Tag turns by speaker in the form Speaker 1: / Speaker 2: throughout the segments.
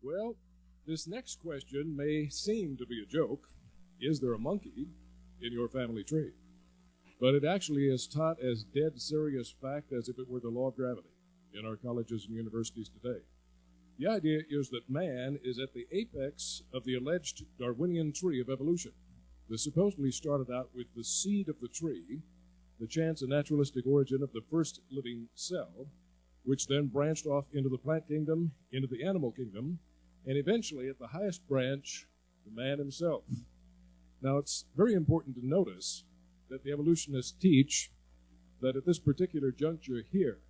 Speaker 1: Well, this next question may seem to be a joke. Is there a monkey in your family tree? But it actually is taught as dead serious fact as if it were the law of gravity in our colleges and universities today. The idea is that man is at the apex of the alleged Darwinian tree of evolution. This supposedly started out with the seed of the tree, the chance and naturalistic origin of the first living cell, which then branched off into the plant kingdom, into the animal kingdom, and eventually at the highest branch, the man himself. Now, it's very important to notice that the evolutionists teach that at this particular juncture here,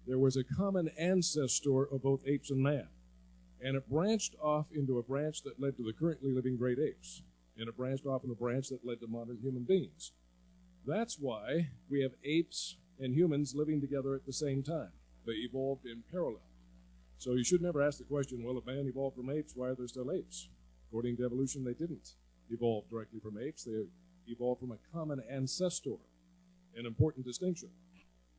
Speaker 1: there was a common ancestor of both apes and man, and it branched off into a branch that led to the currently living great apes, and it branched off in a branch that led to modern human beings. That's why we have apes and humans living together at the same time. They evolved in parallel. So you should never ask the question, well, if man evolved from apes, why are there still apes? According to evolution, they didn't evolve directly from apes. They evolved from a common ancestor, an important distinction.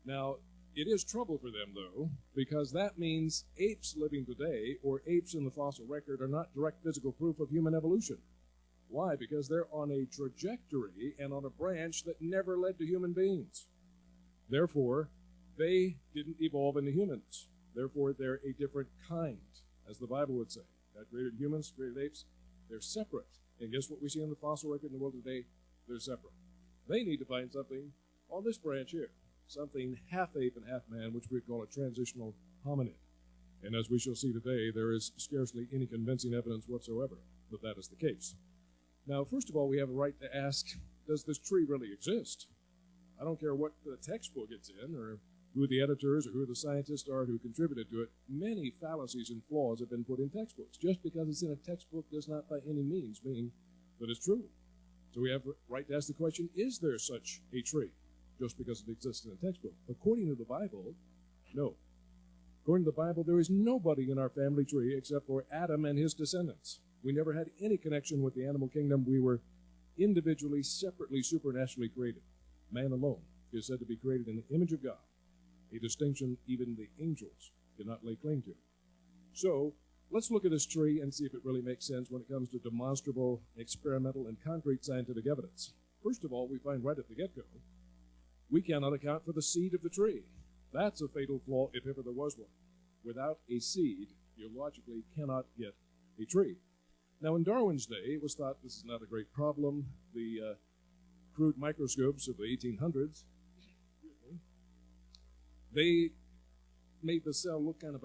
Speaker 1: Now, it is trouble for them, though, because that means apes living today, or apes in the fossil record, are not direct physical proof of human evolution. Why? Because they're on a trajectory and on a branch that never led to human beings. Therefore, they didn't evolve into humans. Therefore, they're a different kind, as the Bible would say. God created humans, created apes. They're separate. And guess what we see in the fossil record in the world today? They're separate. They need to find something on this branch here, something half ape and half man, which we call a transitional hominid. And as we shall see today, there is scarcely any convincing evidence whatsoever that that is the case. Now, first of all, we have a right to ask, does this tree really exist? I don't care what the textbook it's in, or who the editors or who the scientists are who contributed to it. Many fallacies and flaws have been put in textbooks. Just because it's in a textbook does not by any means mean that it's true. So we have a right to ask the question, is there such a tree? Just because it exists in a textbook. According to the Bible, no. According to the Bible, there is nobody in our family tree except for Adam and his descendants. We never had any connection with the animal kingdom. We were individually, separately, supernaturally created. Man alone is said to be created in the image of God, a distinction even the angels cannot lay claim to. So let's look at this tree and see if it really makes sense when it comes to demonstrable, experimental, and concrete scientific evidence. First of all, we find right at the get-go, we cannot account for the seed of the tree. That's a fatal flaw if ever there was one. Without a seed, you logically cannot get a tree. Now, in Darwin's day, it was thought this is not a great problem. The crude microscopes of the 1800s, they made the cell look kind of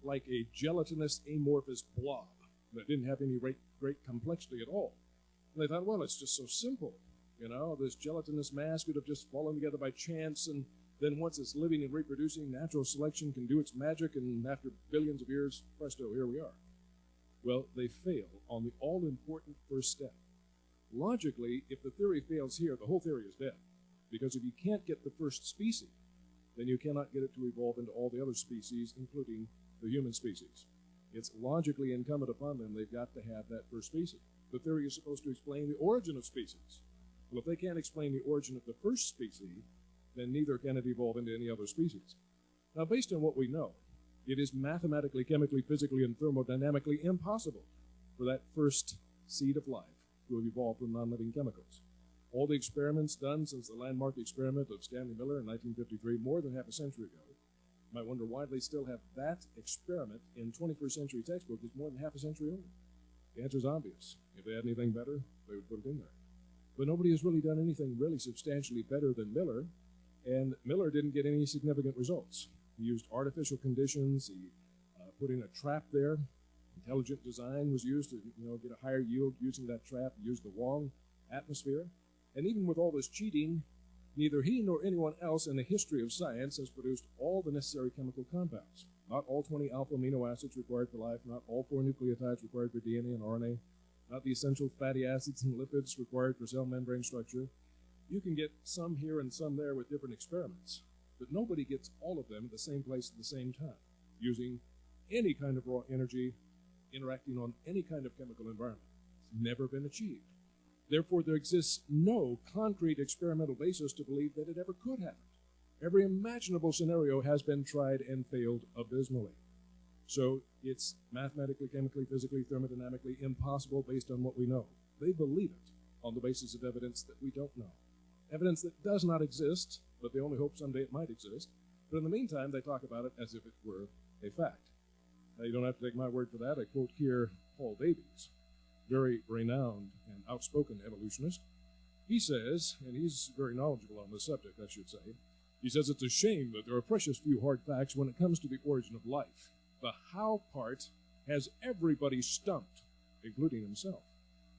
Speaker 1: like a gelatinous, amorphous blob that didn't have any great complexity at all. And they thought, well, it's just so simple. You know, this gelatinous mass could have just fallen together by chance, and then once it's living and reproducing, natural selection can do its magic, and after billions of years, presto, here we are. Well, they fail on the all-important first step. Logically, if the theory fails here, the whole theory is dead. Because if you can't get the first species, then you cannot get it to evolve into all the other species, including the human species. It's logically incumbent upon them, they've got to have that first species. The theory is supposed to explain the origin of species. Well, if they can't explain the origin of the first species, then neither can it evolve into any other species. Now, based on what we know, it is mathematically, chemically, physically, and thermodynamically impossible for that first seed of life to have evolved from non-living chemicals. All the experiments done since the landmark experiment of Stanley Miller in 1953, more than half a century ago, you might wonder why they still have that experiment in 21st century textbook that's more than half a century old. The answer is obvious. If they had anything better, they would put it in there. But nobody has really done anything really substantially better than Miller, and Miller didn't get any significant results. He used artificial conditions. He put in a trap there. Intelligent design was used to get a higher yield using that trap. He used the wrong atmosphere. And even with all this cheating, neither he nor anyone else in the history of science has produced all the necessary chemical compounds. Not all 20 alpha amino acids required for life, not all 4 nucleotides required for DNA and RNA, not the essential fatty acids and lipids required for cell membrane structure. You can get some here and some there with different experiments, but nobody gets all of them at the same place at the same time, using any kind of raw energy, interacting on any kind of chemical environment. It's never been achieved. Therefore, there exists no concrete experimental basis to believe that it ever could happen. Every imaginable scenario has been tried and failed abysmally. So It's mathematically, chemically, physically, thermodynamically impossible based on what we know. They believe it on the basis of evidence that we don't know. Evidence that does not exist, but they only hope someday it might exist. But in the meantime, they talk about it as if it were a fact. Now, you don't have to take my word for that. I quote here Paul Davies, very renowned and outspoken evolutionist. He says, and he's very knowledgeable on this subject, I should say, he says it's a shame that there are precious few hard facts when it comes to the origin of life. The how part has everybody stumped, including himself.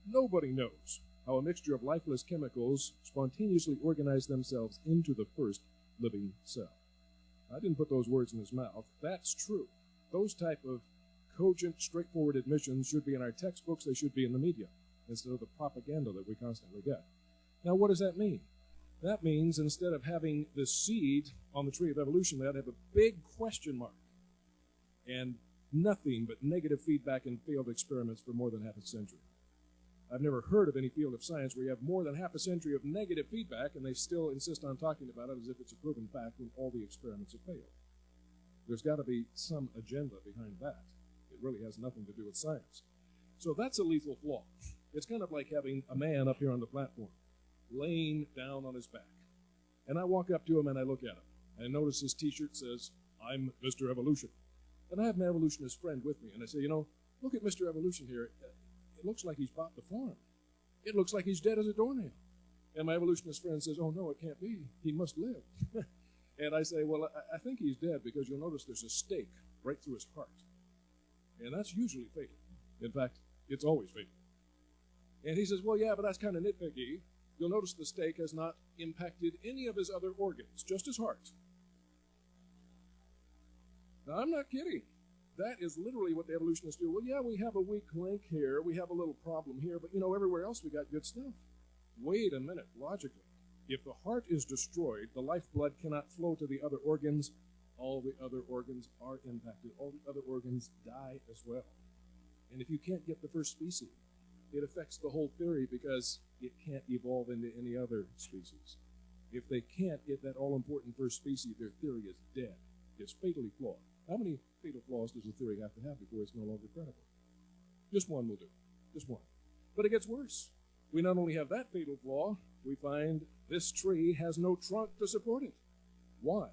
Speaker 1: Nobody knows how a mixture of lifeless chemicals spontaneously organize themselves into the first living cell. I didn't put those words in his mouth. That's true. Those type of cogent, straightforward admissions should be in our textbooks. They should be in the media instead of the propaganda that we constantly get. Now, what does that mean? That means instead of having the seed on the tree of evolution, they ought to have a big question mark and nothing but negative feedback and failed experiments for more than half a century. I've never heard of any field of science where you have more than half a century of negative feedback and they still insist on talking about it as if it's a proven fact when all the experiments have failed. There's got to be some agenda behind that. It really has nothing to do with science. So that's a lethal flaw. It's kind of like having a man up here on the platform, laying down on his back. And I walk up to him and I look at him. And I notice his t-shirt says, "I'm Mr. Evolution." And I have my evolutionist friend with me. And I say, you know, look at Mr. Evolution here. It looks like he's bought the farm. It looks like he's dead as a doornail. And my evolutionist friend says, oh, no, it can't be. He must live. And I say, well, I think he's dead because you'll notice there's a stake right through his heart. And that's usually fatal. In fact, it's always fatal. And he says, well, yeah, but that's kind of nitpicky. You'll notice the stake has not impacted any of his other organs, just his heart. Now, I'm not kidding. That is literally what the evolutionists do. Well, yeah, we have a weak link here. We have a little problem here. But, you know, everywhere else we got good stuff. Wait a minute, logically. If the heart is destroyed, the lifeblood cannot flow to the other organs. All the other organs are impacted. All the other organs die as well. And if you can't get the first species, it affects the whole theory because it can't evolve into any other species. If they can't get that all-important first species, their theory is dead. It's fatally flawed. How many fatal flaws does a theory have to have before it's no longer credible? Just one will do. Just one. But it gets worse. We not only have that fatal flaw, we find this tree has no trunk to support it. Why?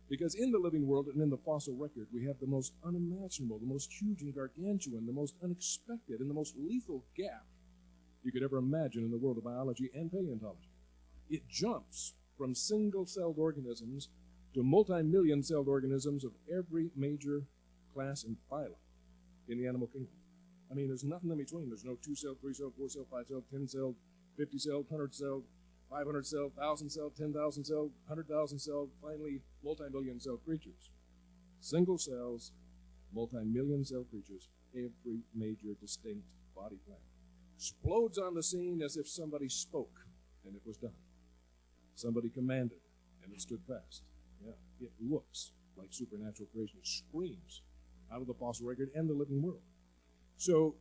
Speaker 1: Because in the living world and in the fossil record, we have the most unimaginable, the most huge and gargantuan, the most unexpected, and the most lethal gap you could ever imagine in the world of biology and paleontology. It jumps from single-celled organisms to multi-million-celled organisms of every major class and phylum in the animal kingdom. I mean, there's nothing in between. There's no 2-celled, 3-celled, 4-celled, 5-celled, 10-celled, 50-celled, 100-celled, 500-celled, 1,000-celled, 10,000-celled, 100,000-celled, finally multi-million-celled creatures. Single cells, multi-million-cell creatures, every major distinct body plan. Explodes on the scene as if somebody spoke, and it was done. Somebody commanded, and it stood fast. Yeah, it looks like supernatural creation. It screams out of the fossil record and the living world. So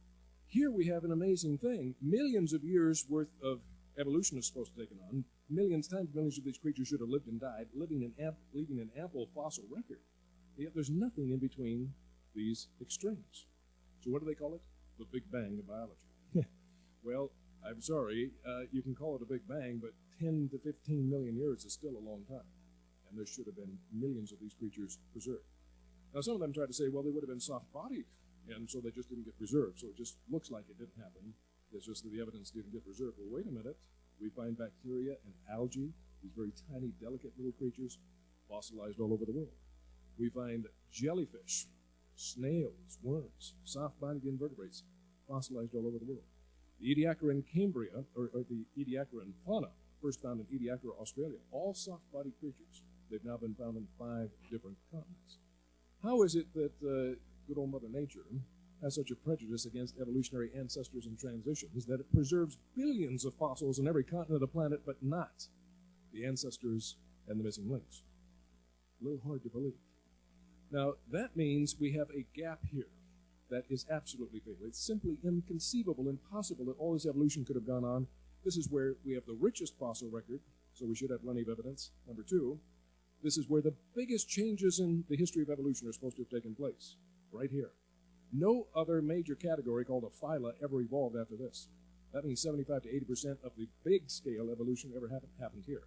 Speaker 1: here we have an amazing thing. Millions of years worth of evolution is supposed to take it on. Millions times millions of these creatures should have lived and died, leaving an ample fossil record. Yet there's nothing in between these extremes. So what do they call it? The Big Bang of biology. Well, I'm sorry, you can call it a Big Bang, but 10 to 15 million years is still a long time. And there should have been millions of these creatures preserved. Now, some of them try to say, well, they would have been soft-bodied, and so they just didn't get preserved. So it just looks like it didn't happen. It's just that the evidence didn't get preserved. Well, wait a minute. We find bacteria and algae, these very tiny, delicate little creatures, fossilized all over the world. We find jellyfish, snails, worms, soft-bodied invertebrates, fossilized all over the world. The Ediacaran Cambria, or the Ediacaran fauna, first found in Ediacara, Australia, all soft-bodied creatures. They've now been found in 5 different continents. How is it that good old Mother Nature has such a prejudice against evolutionary ancestors and transitions that it preserves billions of fossils in every continent of the planet, but not the ancestors and the missing links? A little hard to believe. Now, that means we have a gap here that is absolutely fatal. It's simply inconceivable, impossible that all this evolution could have gone on. This is where we have the richest fossil record, so we should have plenty of evidence. Number 2, this is where the biggest changes in the history of evolution are supposed to have taken place, right here. No other major category called a phyla ever evolved after this. That means 75 to 80% of the big-scale evolution ever happened here.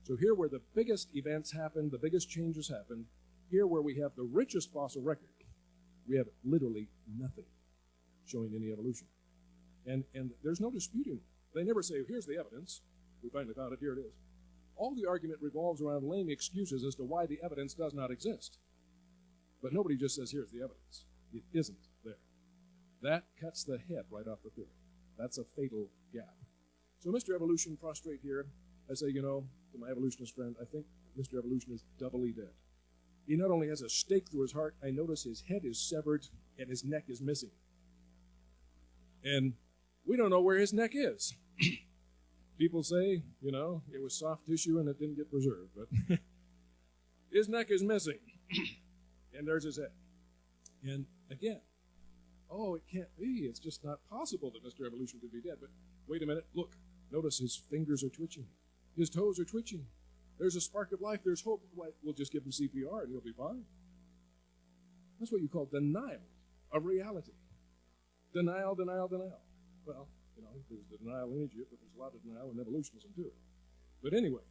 Speaker 1: So here where the biggest events happened, the biggest changes happened, here where we have the richest fossil record, we have literally nothing showing any evolution. And there's no disputing. They never say, here's the evidence. We finally found it, here it is. All the argument revolves around lame excuses as to why the evidence does not exist. But nobody just says, here's the evidence. It isn't there. That cuts the head right off the theory. That's a fatal gap. So Mr. Evolution, prostrate here, I say, to my evolutionist friend, I think Mr. Evolution is doubly dead. He not only has a stake through his heart, I notice his head is severed and his neck is missing. And we don't know where his neck is. People say, it was soft tissue and it didn't get preserved, but his neck is missing. And there's his head. And again, it can't be. It's just not possible that Mr. Evolution could be dead. But wait a minute, look. Notice his fingers are twitching. His toes are twitching. There's a spark of life. There's hope. We'll just give him CPR and he'll be fine. That's what you call denial of reality. Denial, denial, denial. Well, there's the denial in Egypt, but there's a lot of denial in evolutionism too. But anyway,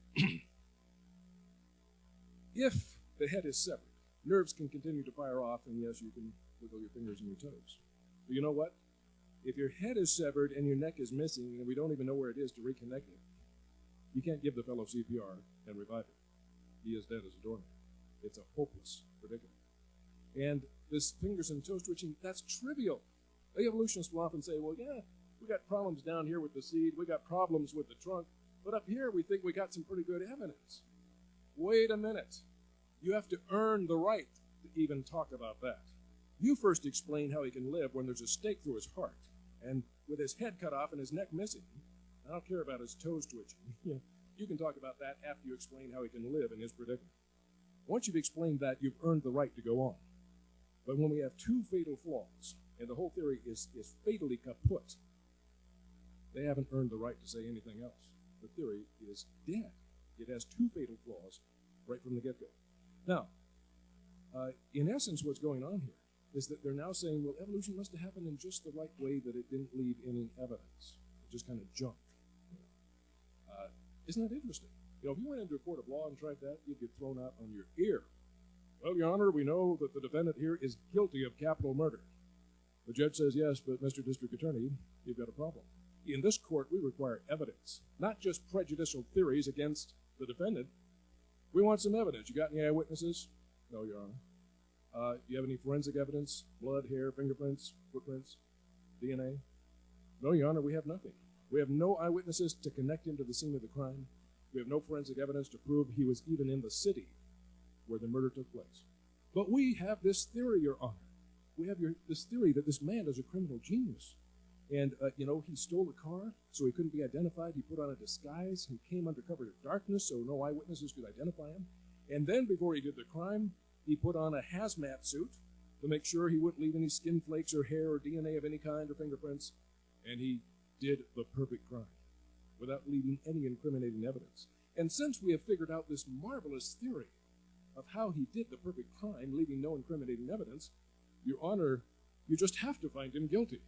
Speaker 1: if the head is severed, nerves can continue to fire off, and yes, you can wiggle your fingers and your toes. But you know what? If your head is severed and your neck is missing, and we don't even know where it is to reconnect it, you can't give the fellow CPR and revive him. He is dead as a doornail. It's a hopeless predicament. And this fingers and toes twitching, that's trivial. The evolutionists will often say, well, yeah, we got problems down here with the seed, we got problems with the trunk, but up here we think we got some pretty good evidence. Wait a minute. You have to earn the right to even talk about that. You first explain how he can live when there's a stake through his heart, and with his head cut off and his neck missing. I don't care about his toes twitching. You can talk about that after you explain how he can live in his predicament. Once you've explained that, you've earned the right to go on. But when we have two fatal flaws, and the whole theory is fatally kaput, they haven't earned the right to say anything else. The theory is dead. It has two fatal flaws right from the get-go. Now, in essence, what's going on here is that they're now saying, well, evolution must have happened in just the right way, that it didn't leave any evidence. It just kind of jumped. Isn't that interesting? If you went into a court of law and tried that, you'd get thrown out on your ear. Well, Your Honor, we know that the defendant here is guilty of capital murder. The judge says, yes, but Mr. District Attorney, you've got a problem. In this court, we require evidence, not just prejudicial theories against the defendant. We want some evidence. You got any eyewitnesses? No, Your Honor. Do you have any forensic evidence? Blood, hair, fingerprints, footprints, DNA? No, Your Honor, we have nothing. We have no eyewitnesses to connect him to the scene of the crime. We have no forensic evidence to prove he was even in the city where the murder took place. But we have this theory, Your Honor. We have this theory that this man is a criminal genius. And, he stole a car, so he couldn't be identified. He put on a disguise. He came under cover of darkness, so no eyewitnesses could identify him. And then, before he did the crime, he put on a hazmat suit to make sure he wouldn't leave any skin flakes or hair or DNA of any kind or fingerprints. And he did the perfect crime without leaving any incriminating evidence. And since we have figured out this marvelous theory of how he did the perfect crime, leaving no incriminating evidence, Your Honor, you just have to find him guilty.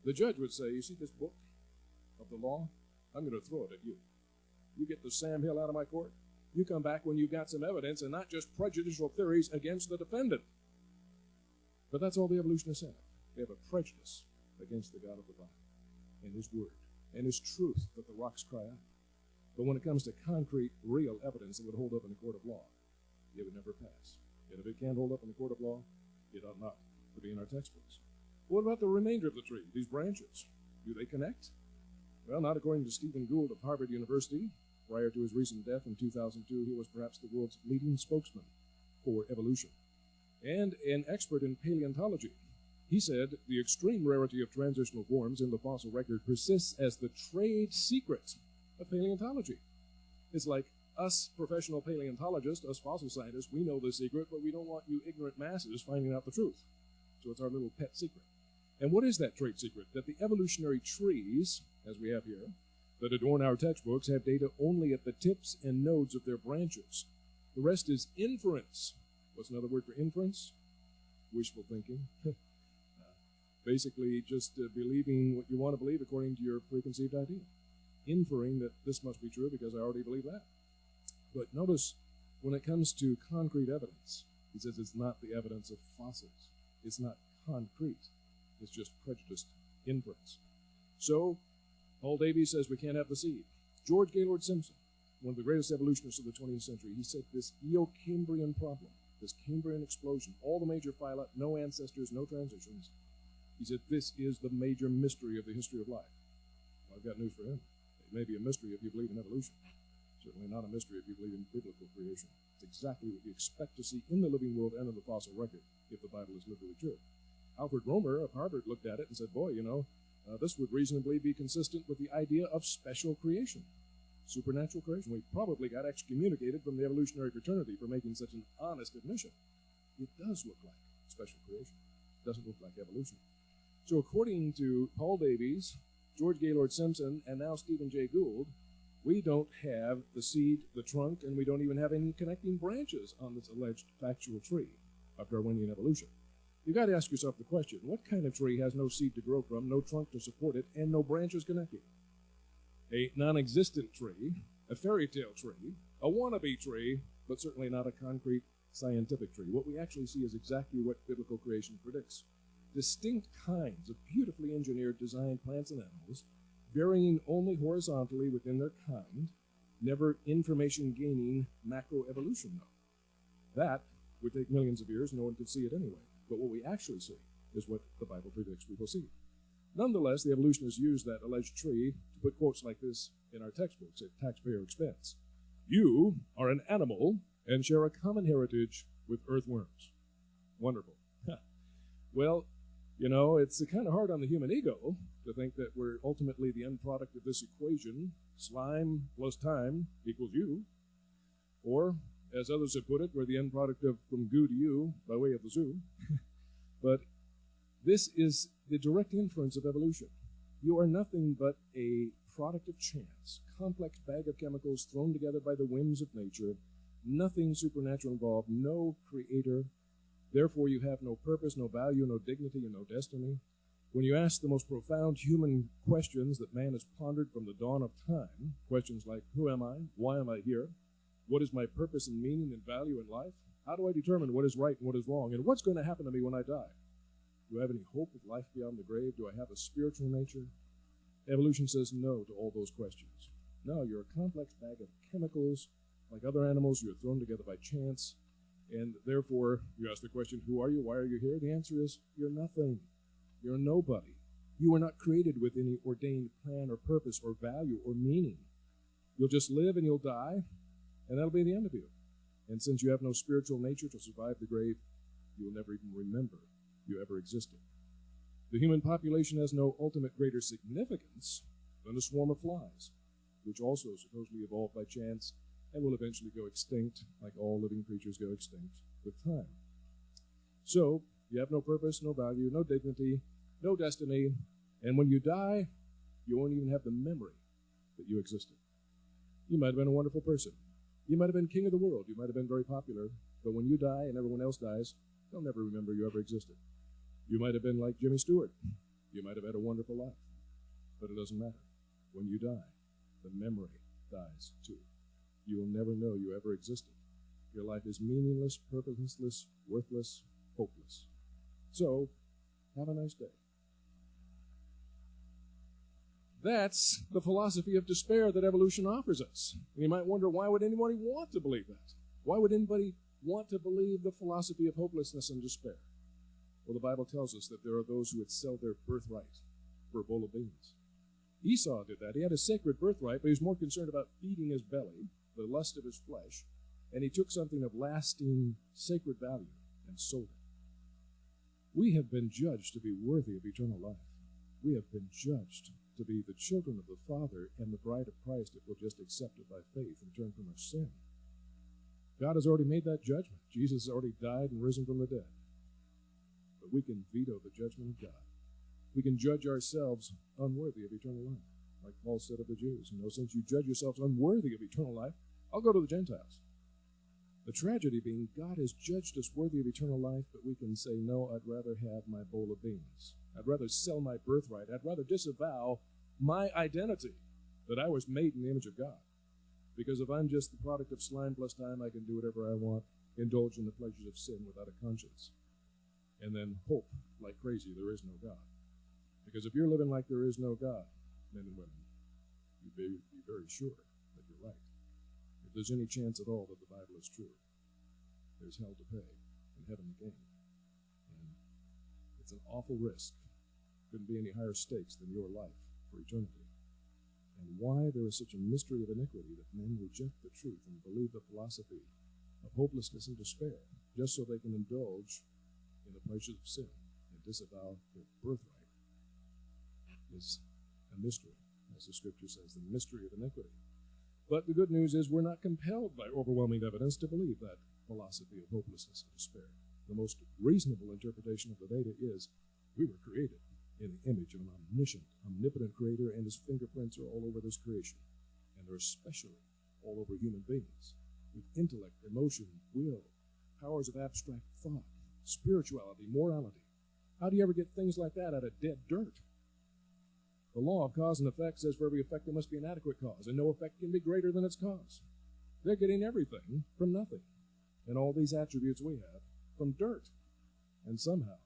Speaker 1: The judge would say, you see this book of the law? I'm going to throw it at you. You get the Sam Hill out of my court. You come back when you've got some evidence and not just prejudicial theories against the defendant. But that's all the evolutionists have. They have a prejudice against the God of the Bible and His Word and His truth that the rocks cry out. But when it comes to concrete, real evidence that would hold up in a court of law, it would never pass. And if it can't hold up in a court of law, it ought not to be in our textbooks. What about the remainder of the tree, these branches? Do they connect? Well, not according to Stephen Gould of Harvard University. Prior to his recent death in 2002, he was perhaps the world's leading spokesman for evolution and an expert in paleontology. He said the extreme rarity of transitional forms in the fossil record persists as the trade secret of paleontology. It's like us professional paleontologists, us fossil scientists, we know the secret, but we don't want you ignorant masses finding out the truth. So it's our little pet secret. And what is that trade secret? That the evolutionary trees, as we have here, that adorn our textbooks have data only at the tips and nodes of their branches. The rest is inference. What's another word for inference? wishful thinking. Basically, just believing what you want to believe according to your preconceived idea. Inferring that this must be true because I already believe that. But notice, when it comes to concrete evidence, he says it's not the evidence of fossils. It's not concrete. It's just prejudiced inference. So, Paul Davies says we can't have the seed. George Gaylord Simpson, one of the greatest evolutionists of the 20th century, he said this Eocambrian problem, this Cambrian explosion, all the major phyla, no ancestors, no transitions. He said this is the major mystery of the history of life. Well, I've got news for him. It may be a mystery if you believe in evolution. Certainly not a mystery if you believe in biblical creation. It's exactly what you expect to see in the living world and in the fossil record, if the Bible is literally true. Alfred Romer of Harvard looked at it and said, boy, this would reasonably be consistent with the idea of special creation, supernatural creation. We probably got excommunicated from the evolutionary fraternity for making such an honest admission. It does look like special creation. It doesn't look like evolution. So according to Paul Davies, George Gaylord Simpson, and now Stephen Jay Gould, we don't have the seed, the trunk, and we don't even have any connecting branches on this alleged factual tree of Darwinian evolution. You've got to ask yourself the question, what kind of tree has no seed to grow from, no trunk to support it, and no branches connecting? A non-existent tree, a fairy tale tree, a wannabe tree, but certainly not a concrete scientific tree. What we actually see is exactly what biblical creation predicts. Distinct kinds of beautifully engineered, designed plants and animals, varying only horizontally within their kind, never information-gaining macroevolution, though. That would take millions of years, no one could see it anyway. But what we actually see is what the Bible predicts we will see. Nonetheless, the evolutionists use that alleged tree to put quotes like this in our textbooks at taxpayer expense. You are an animal and share a common heritage with earthworms. Wonderful. Well, it's kind of hard on the human ego to think that we're ultimately the end product of this equation, slime plus time equals you. Or, as others have put it, we're the end product of from goo to you by way of the zoo. But this is the direct inference of evolution. You are nothing but a product of chance, complex bag of chemicals thrown together by the whims of nature, nothing supernatural involved, no creator. Therefore, you have no purpose, no value, no dignity, and no destiny. When you ask the most profound human questions that man has pondered from the dawn of time, questions like, who am I? Why am I here? What is my purpose and meaning and value in life? How do I determine what is right and what is wrong? And what's going to happen to me when I die? Do I have any hope of life beyond the grave? Do I have a spiritual nature? Evolution says no to all those questions. No, you're a complex bag of chemicals. Like other animals, you're thrown together by chance. And therefore, you ask the question, who are you? Why are you here? The answer is, you're nothing. You're a nobody. You were not created with any ordained plan or purpose or value or meaning. You'll just live and you'll die, and that'll be the end of you. And since you have no spiritual nature to survive the grave, you'll never even remember you ever existed. The human population has no ultimate greater significance than a swarm of flies, which also supposedly evolved by chance and will eventually go extinct, like all living creatures go extinct with time. So, you have no purpose, no value, no dignity, no destiny, and when you die, you won't even have the memory that you existed. You might have been a wonderful person. You might have been king of the world. You might have been very popular, but when you die and everyone else dies, they'll never remember you ever existed. You might have been like Jimmy Stewart. You might have had a wonderful life, but it doesn't matter. When you die, the memory dies too. You will never know you ever existed. Your life is meaningless, purposeless, worthless, hopeless. So, have a nice day. That's the philosophy of despair that evolution offers us. And you might wonder, why would anybody want to believe that? Why would anybody want to believe the philosophy of hopelessness and despair? Well, the Bible tells us that there are those who would sell their birthright for a bowl of beans. Esau did that. He had a sacred birthright, but he was more concerned about feeding his belly, the lust of his flesh, and he took something of lasting sacred value and sold it. We have been judged to be worthy of eternal life. We have been judged to be the children of the Father and the bride of Christ if we'll just accept it by faith and turn from our sin. God has already made that judgment. Jesus has already died and risen from the dead. But we can veto the judgment of God. We can judge ourselves unworthy of eternal life. Like Paul said of the Jews, since you judge yourselves unworthy of eternal life, I'll go to the Gentiles. The tragedy being, God has judged us worthy of eternal life, but we can say, no, I'd rather have my bowl of beans. I'd rather sell my birthright. I'd rather disavow my identity, that I was made in the image of God. Because if I'm just the product of slime plus time, I can do whatever I want, indulge in the pleasures of sin without a conscience, and then hope like crazy there is no God. Because if you're living like there is no God, men and women, you be very sure that you're right. If there's any chance at all that the Bible is true, there's hell to pay and heaven to gain. And it's an awful risk. Couldn't be any higher stakes than your life for eternity. And why there is such a mystery of iniquity that men reject the truth and believe the philosophy of hopelessness and despair, just so they can indulge in the pleasures of sin and disavow their birthright, is a mystery, as the Scripture says, the mystery of iniquity. But the good news is we're not compelled by overwhelming evidence to believe that philosophy of hopelessness and despair. The most reasonable interpretation of the data is we were created in the image of an omniscient, omnipotent Creator, and His fingerprints are all over this creation. And they're especially all over human beings, with intellect, emotion, will, powers of abstract thought, spirituality, morality. How do you ever get things like that out of dead dirt? The law of cause and effect says for every effect there must be an adequate cause, and no effect can be greater than its cause. They're getting everything from nothing, and all these attributes we have from dirt, and somehow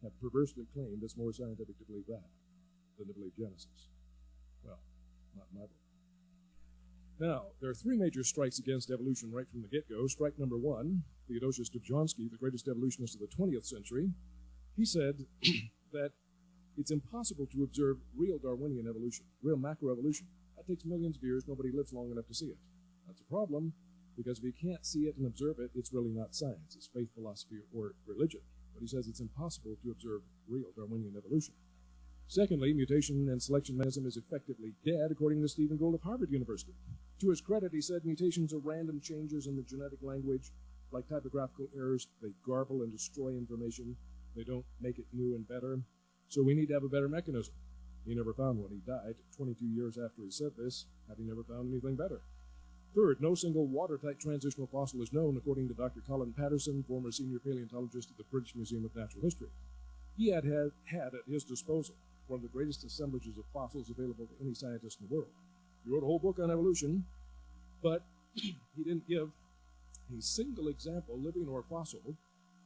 Speaker 1: have perversely claimed it's more scientific to believe that than to believe Genesis. Well, not in my book. Now, there are three major strikes against evolution right from the get-go. Strike number one, Theodosius Dobzhansky, the greatest evolutionist of the 20th century, he said that it's impossible to observe real Darwinian evolution, real macroevolution. That takes millions of years. Nobody lives long enough to see it. That's a problem, because if you can't see it and observe it, it's really not science. It's faith, philosophy, or religion. But he says it's impossible to observe real Darwinian evolution. Secondly, mutation and selection mechanism is effectively dead, according to Stephen Gould of Harvard University. To his credit, he said mutations are random changes in the genetic language, like typographical errors. They garble and destroy information. They don't make it new and better. So we need to have a better mechanism. He never found one. He died 22 years after he said this, having never found anything better. Third, no single watertight transitional fossil is known, according to Dr. Colin Patterson, former senior paleontologist at the British Museum of Natural History. He had at his disposal one of the greatest assemblages of fossils available to any scientist in the world. He wrote a whole book on evolution, but he didn't give a single example, living or fossil,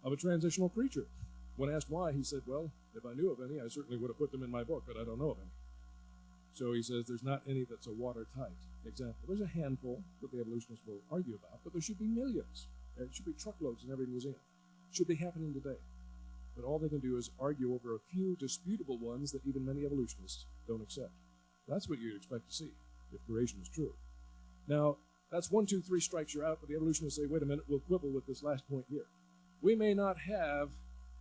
Speaker 1: of a transitional creature. When asked why, he said, well, if I knew of any, I certainly would have put them in my book, but I don't know of any. So he says there's not any that's a watertight example. There's a handful that the evolutionists will argue about, but there should be millions. There should be truckloads in every museum. It should be happening today. But all they can do is argue over a few disputable ones that even many evolutionists don't accept. That's what you'd expect to see if creation is true. Now, that's 1, 2, 3 strikes you're out, but the evolutionists say, wait a minute, we'll quibble with this last point here. We may not have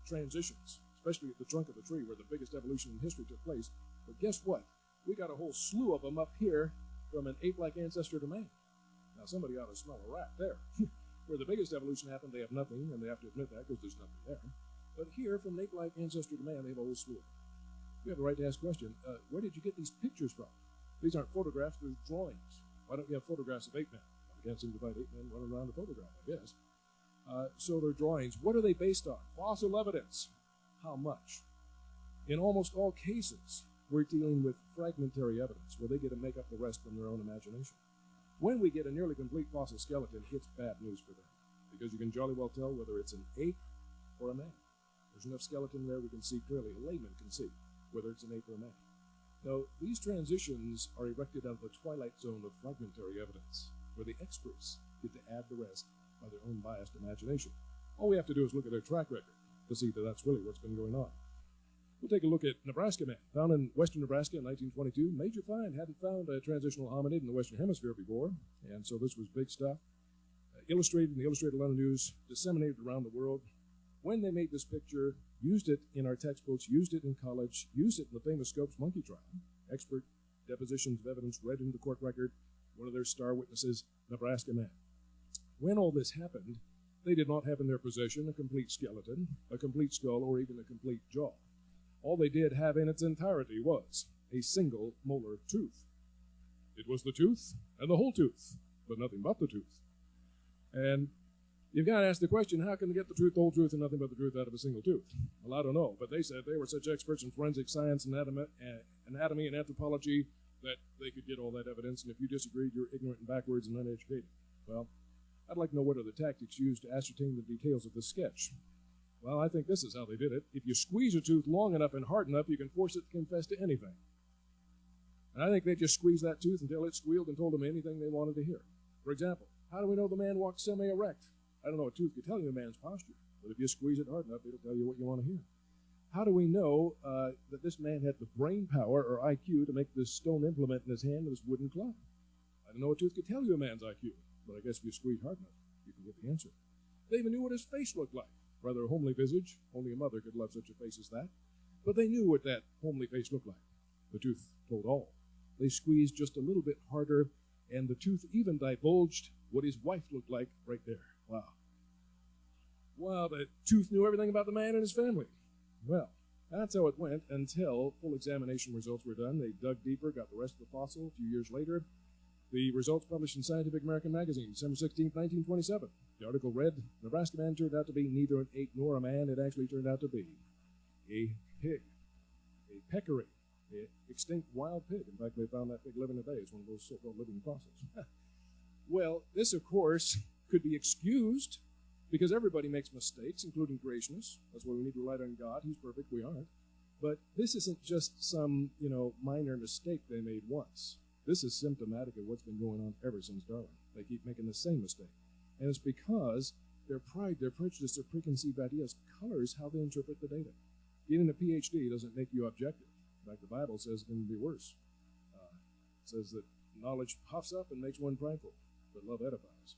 Speaker 1: transitions, especially at the trunk of the tree where the biggest evolution in history took place, but guess what? We got a whole slew of them up here from an ape-like ancestor to man. Now, somebody ought to smell a rat there. Where the biggest evolution happened, they have nothing, and they have to admit that because there's nothing there. But here, from an ape-like ancestor to man, they have a whole slew of them. We have the right to ask the question, where did you get these pictures from? These aren't photographs, they're drawings. Why don't you have photographs of ape men? I can't seem to find ape men running around a photograph, I guess. So they're drawings. What are they based on? Fossil evidence. How much? In almost all cases, we're dealing with fragmentary evidence, where they get to make up the rest from their own imagination. When we get a nearly complete fossil skeleton, it's bad news for them, because you can jolly well tell whether it's an ape or a man. There's enough skeleton there we can see clearly, a layman can see, whether it's an ape or a man. Now, these transitions are erected out of the twilight zone of fragmentary evidence, where the experts get to add the rest by their own biased imagination. All we have to do is look at their track record to see that that's really what's been going on. We'll take a look at Nebraska man, found in western Nebraska in 1922. Major find, hadn't found a transitional hominid in the Western Hemisphere before, and so this was big stuff. Illustrated in the Illustrated London News, disseminated around the world. When they made this picture, used it in our textbooks, used it in college, used it in the famous Scopes monkey trial. Expert depositions of evidence read into the court record. One of their star witnesses, Nebraska man. When all this happened, they did not have in their possession a complete skeleton, a complete skull, or even a complete jaw. All they did have in its entirety was a single molar tooth. It was the tooth and the whole tooth, but nothing but the tooth. And You've got to ask the question, how can they get the truth, the whole truth, and nothing but the truth out of a single tooth? Well, I don't know, but they said they were such experts in forensic science, anatomy, and anthropology that they could get all that evidence, and if you disagreed, you're ignorant and backwards and uneducated. Well, I'd like to know what are the tactics used to ascertain the details of the sketch. Well, I think this is how they did it. If you squeeze a tooth long enough and hard enough, you can force it to confess to anything. And I think they just squeezed that tooth until it squealed and told them anything they wanted to hear. For example, how do we know the man walked semi-erect? I don't know, a tooth could tell you a man's posture, but if you squeeze it hard enough, it'll tell you what you want to hear. How do we know that this man had the brain power or IQ to make this stone implement in his hand with this wooden club? I don't know, a tooth could tell you a man's IQ, but I guess if you squeeze hard enough, you can get the answer. They even knew what his face looked like. Rather a homely visage. Only a mother could love such a face as that. But they knew what that homely face looked like. The tooth told all. They squeezed just a little bit harder, and the tooth even divulged what his wife looked like right there. Wow. Wow, the tooth knew everything about the man and his family. Well, that's how it went until full examination results were done. They dug deeper, got the rest of the fossil. A few years later, the results published in Scientific American Magazine, December 16, 1927. The article read, Nebraska man turned out to be neither an ape nor a man. It actually turned out to be a pig, a peccary, an extinct wild pig. In fact, they found that pig living today. It's one of those so-called living fossils. Well, this, of course, could be excused because everybody makes mistakes, including creationists. That's why we need to rely on God. He's perfect. We aren't. But this isn't just some, minor mistake they made once. This is symptomatic of what's been going on ever since Darwin. They keep making the same mistake. And it's because their pride, their prejudice, their preconceived ideas colors how they interpret the data. Getting a PhD doesn't make you objective. In fact, the Bible says it can be worse. It says that knowledge puffs up and makes one prideful, but love edifies.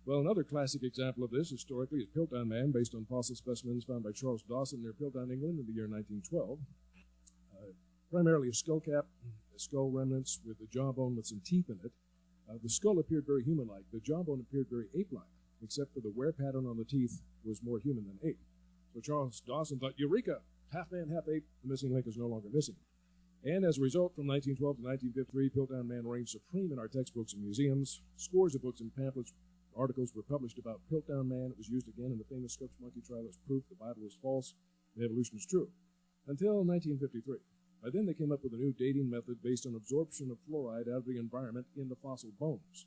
Speaker 1: Well, another classic example of this historically is Piltdown Man, based on fossil specimens found by Charles Dawson near Piltdown, England in the year 1912. Primarily a skull cap, skull remnants with a jawbone with some teeth in it. The skull appeared very human-like. The jawbone appeared very ape-like, except for the wear pattern on the teeth was more human than ape. So Charles Dawson thought, Eureka! Half man, half ape, the missing link is no longer missing. And as a result, from 1912 to 1953, Piltdown Man reigned supreme in our textbooks and museums. Scores of books and pamphlets, articles were published about Piltdown Man. It was used again in the famous Scopes monkey trial as proof the Bible was false and evolution is true. Until 1953. By then they came up with a new dating method based on absorption of fluoride out of the environment in the fossil bones.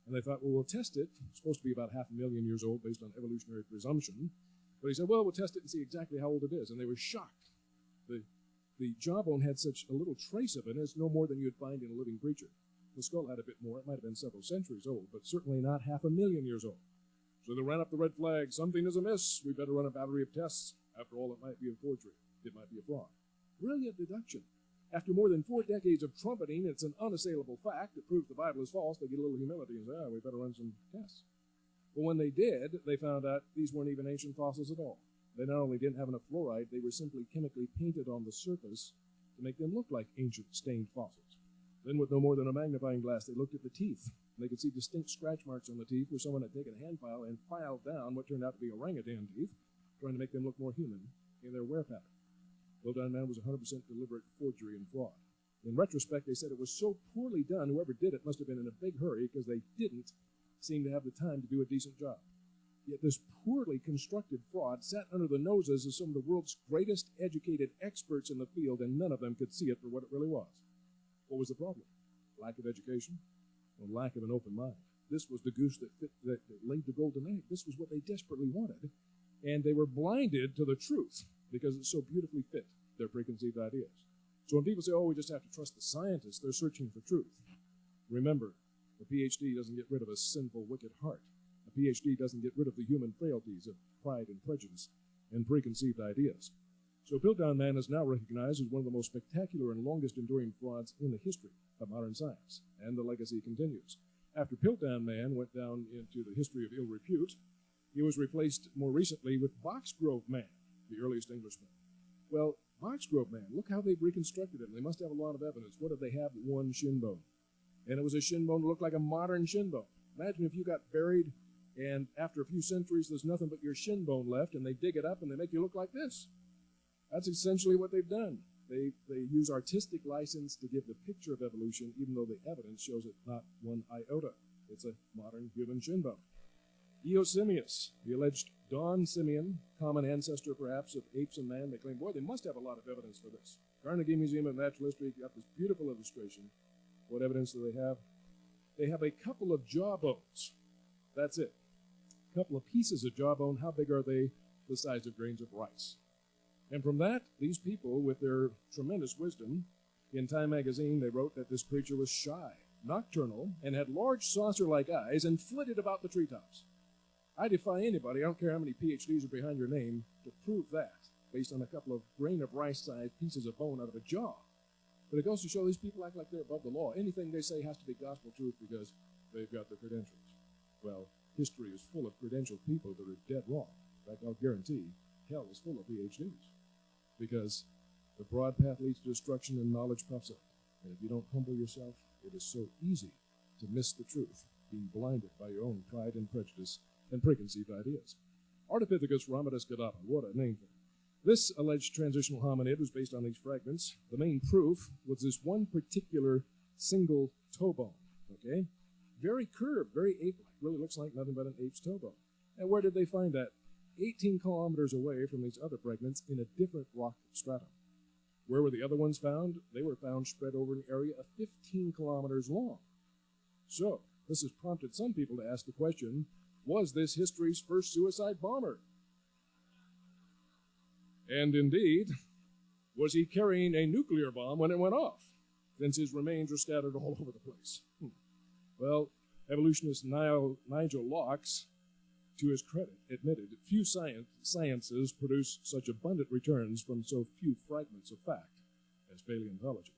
Speaker 1: And they thought, well, we'll test it. It's supposed to be about 500,000 years old based on evolutionary presumption. But he said, well, we'll test it and see exactly how old it is. And they were shocked. The jawbone had such a little trace of it as no more than you'd find in a living creature. The skull had a bit more. It might have been several centuries old, but certainly not 500,000 years old. So they ran up the red flag. Something is amiss. We better run a battery of tests. After all, it might be a forgery. It might be a fraud. Brilliant deduction. After more than 4 decades of trumpeting, it's an unassailable fact that proves the Bible is false. They get a little humility and say, we better run some tests. But when they did, they found out these weren't even ancient fossils at all. They not only didn't have enough fluoride, they were simply chemically painted on the surface to make them look like ancient stained fossils. Then with no more than a magnifying glass, they looked at the teeth. They could see distinct scratch marks on the teeth where someone had taken a hand file and filed down what turned out to be orangutan teeth, trying to make them look more human in their wear pattern. Piltdown Man was 100% deliberate forgery and fraud. In retrospect, they said it was so poorly done, whoever did it must have been in a big hurry because they didn't seem to have the time to do a decent job. Yet this poorly constructed fraud sat under the noses of some of the world's greatest educated experts in the field, and none of them could see it for what it really was. What was the problem? Lack of education or lack of an open mind. This was the goose that laid the golden egg. This was what they desperately wanted, and they were blinded to the truth because it so beautifully fit their preconceived ideas. So when people say, we just have to trust the scientists, they're searching for truth. Remember, a PhD doesn't get rid of a sinful, wicked heart. A PhD doesn't get rid of the human frailties of pride and prejudice and preconceived ideas. So Piltdown Man is now recognized as one of the most spectacular and longest-enduring frauds in the history of modern science, and the legacy continues. After Piltdown Man went down into the history of ill repute, he was replaced more recently with Boxgrove Man, the earliest Englishman. Well, Boxgrove Man, look how they've reconstructed him. They must have a lot of evidence. What did they have? One shin bone. And it was a shin bone that looked like a modern shin bone. Imagine if you got buried and after a few centuries there's nothing but your shin bone left, and they dig it up and they make you look like this. That's essentially what they've done. They use artistic license to give the picture of evolution, even though the evidence shows it not one iota. It's a modern human shin bone. Eosimius, the alleged Don Simian, common ancestor perhaps of apes and man. They claim, boy, they must have a lot of evidence for this. Carnegie Museum of Natural History got this beautiful illustration. What evidence do they have? They have a couple of jawbones. That's it. A couple of pieces of jawbone. How big are they? The size of grains of rice. And from that, these people, with their tremendous wisdom, in Time magazine, they wrote that this creature was shy, nocturnal, and had large saucer-like eyes and flitted about the treetops. I defy anybody, I don't care how many PhDs are behind your name, to prove that based on a couple of grain of rice-sized pieces of bone out of a jaw. But it goes to show these people act like they're above the law. Anything they say has to be gospel truth because they've got the credentials. Well, history is full of credentialed people that are dead wrong. In fact, I'll guarantee hell is full of PhDs because the broad path leads to destruction and knowledge puffs up. And if you don't humble yourself, it is so easy to miss the truth, being blinded by your own pride and prejudice and preconceived ideas. Ardipithecus rhamidus gadapa, what a name for it. This alleged transitional hominid was based on these fragments. The main proof was this one particular single toe bone, okay? Very curved, very ape-like, really looks like nothing but an ape's toe bone. And where did they find that? 18 kilometers away from these other fragments in a different rock stratum. Where were the other ones found? They were found spread over an area of 15 kilometers long. So, this has prompted some people to ask the question, was this history's first suicide bomber? And indeed, was he carrying a nuclear bomb when it went off, since his remains are scattered all over the place? Well, evolutionist Nigel Locke, to his credit, admitted that few sciences produce such abundant returns from so few fragments of fact as paleontology.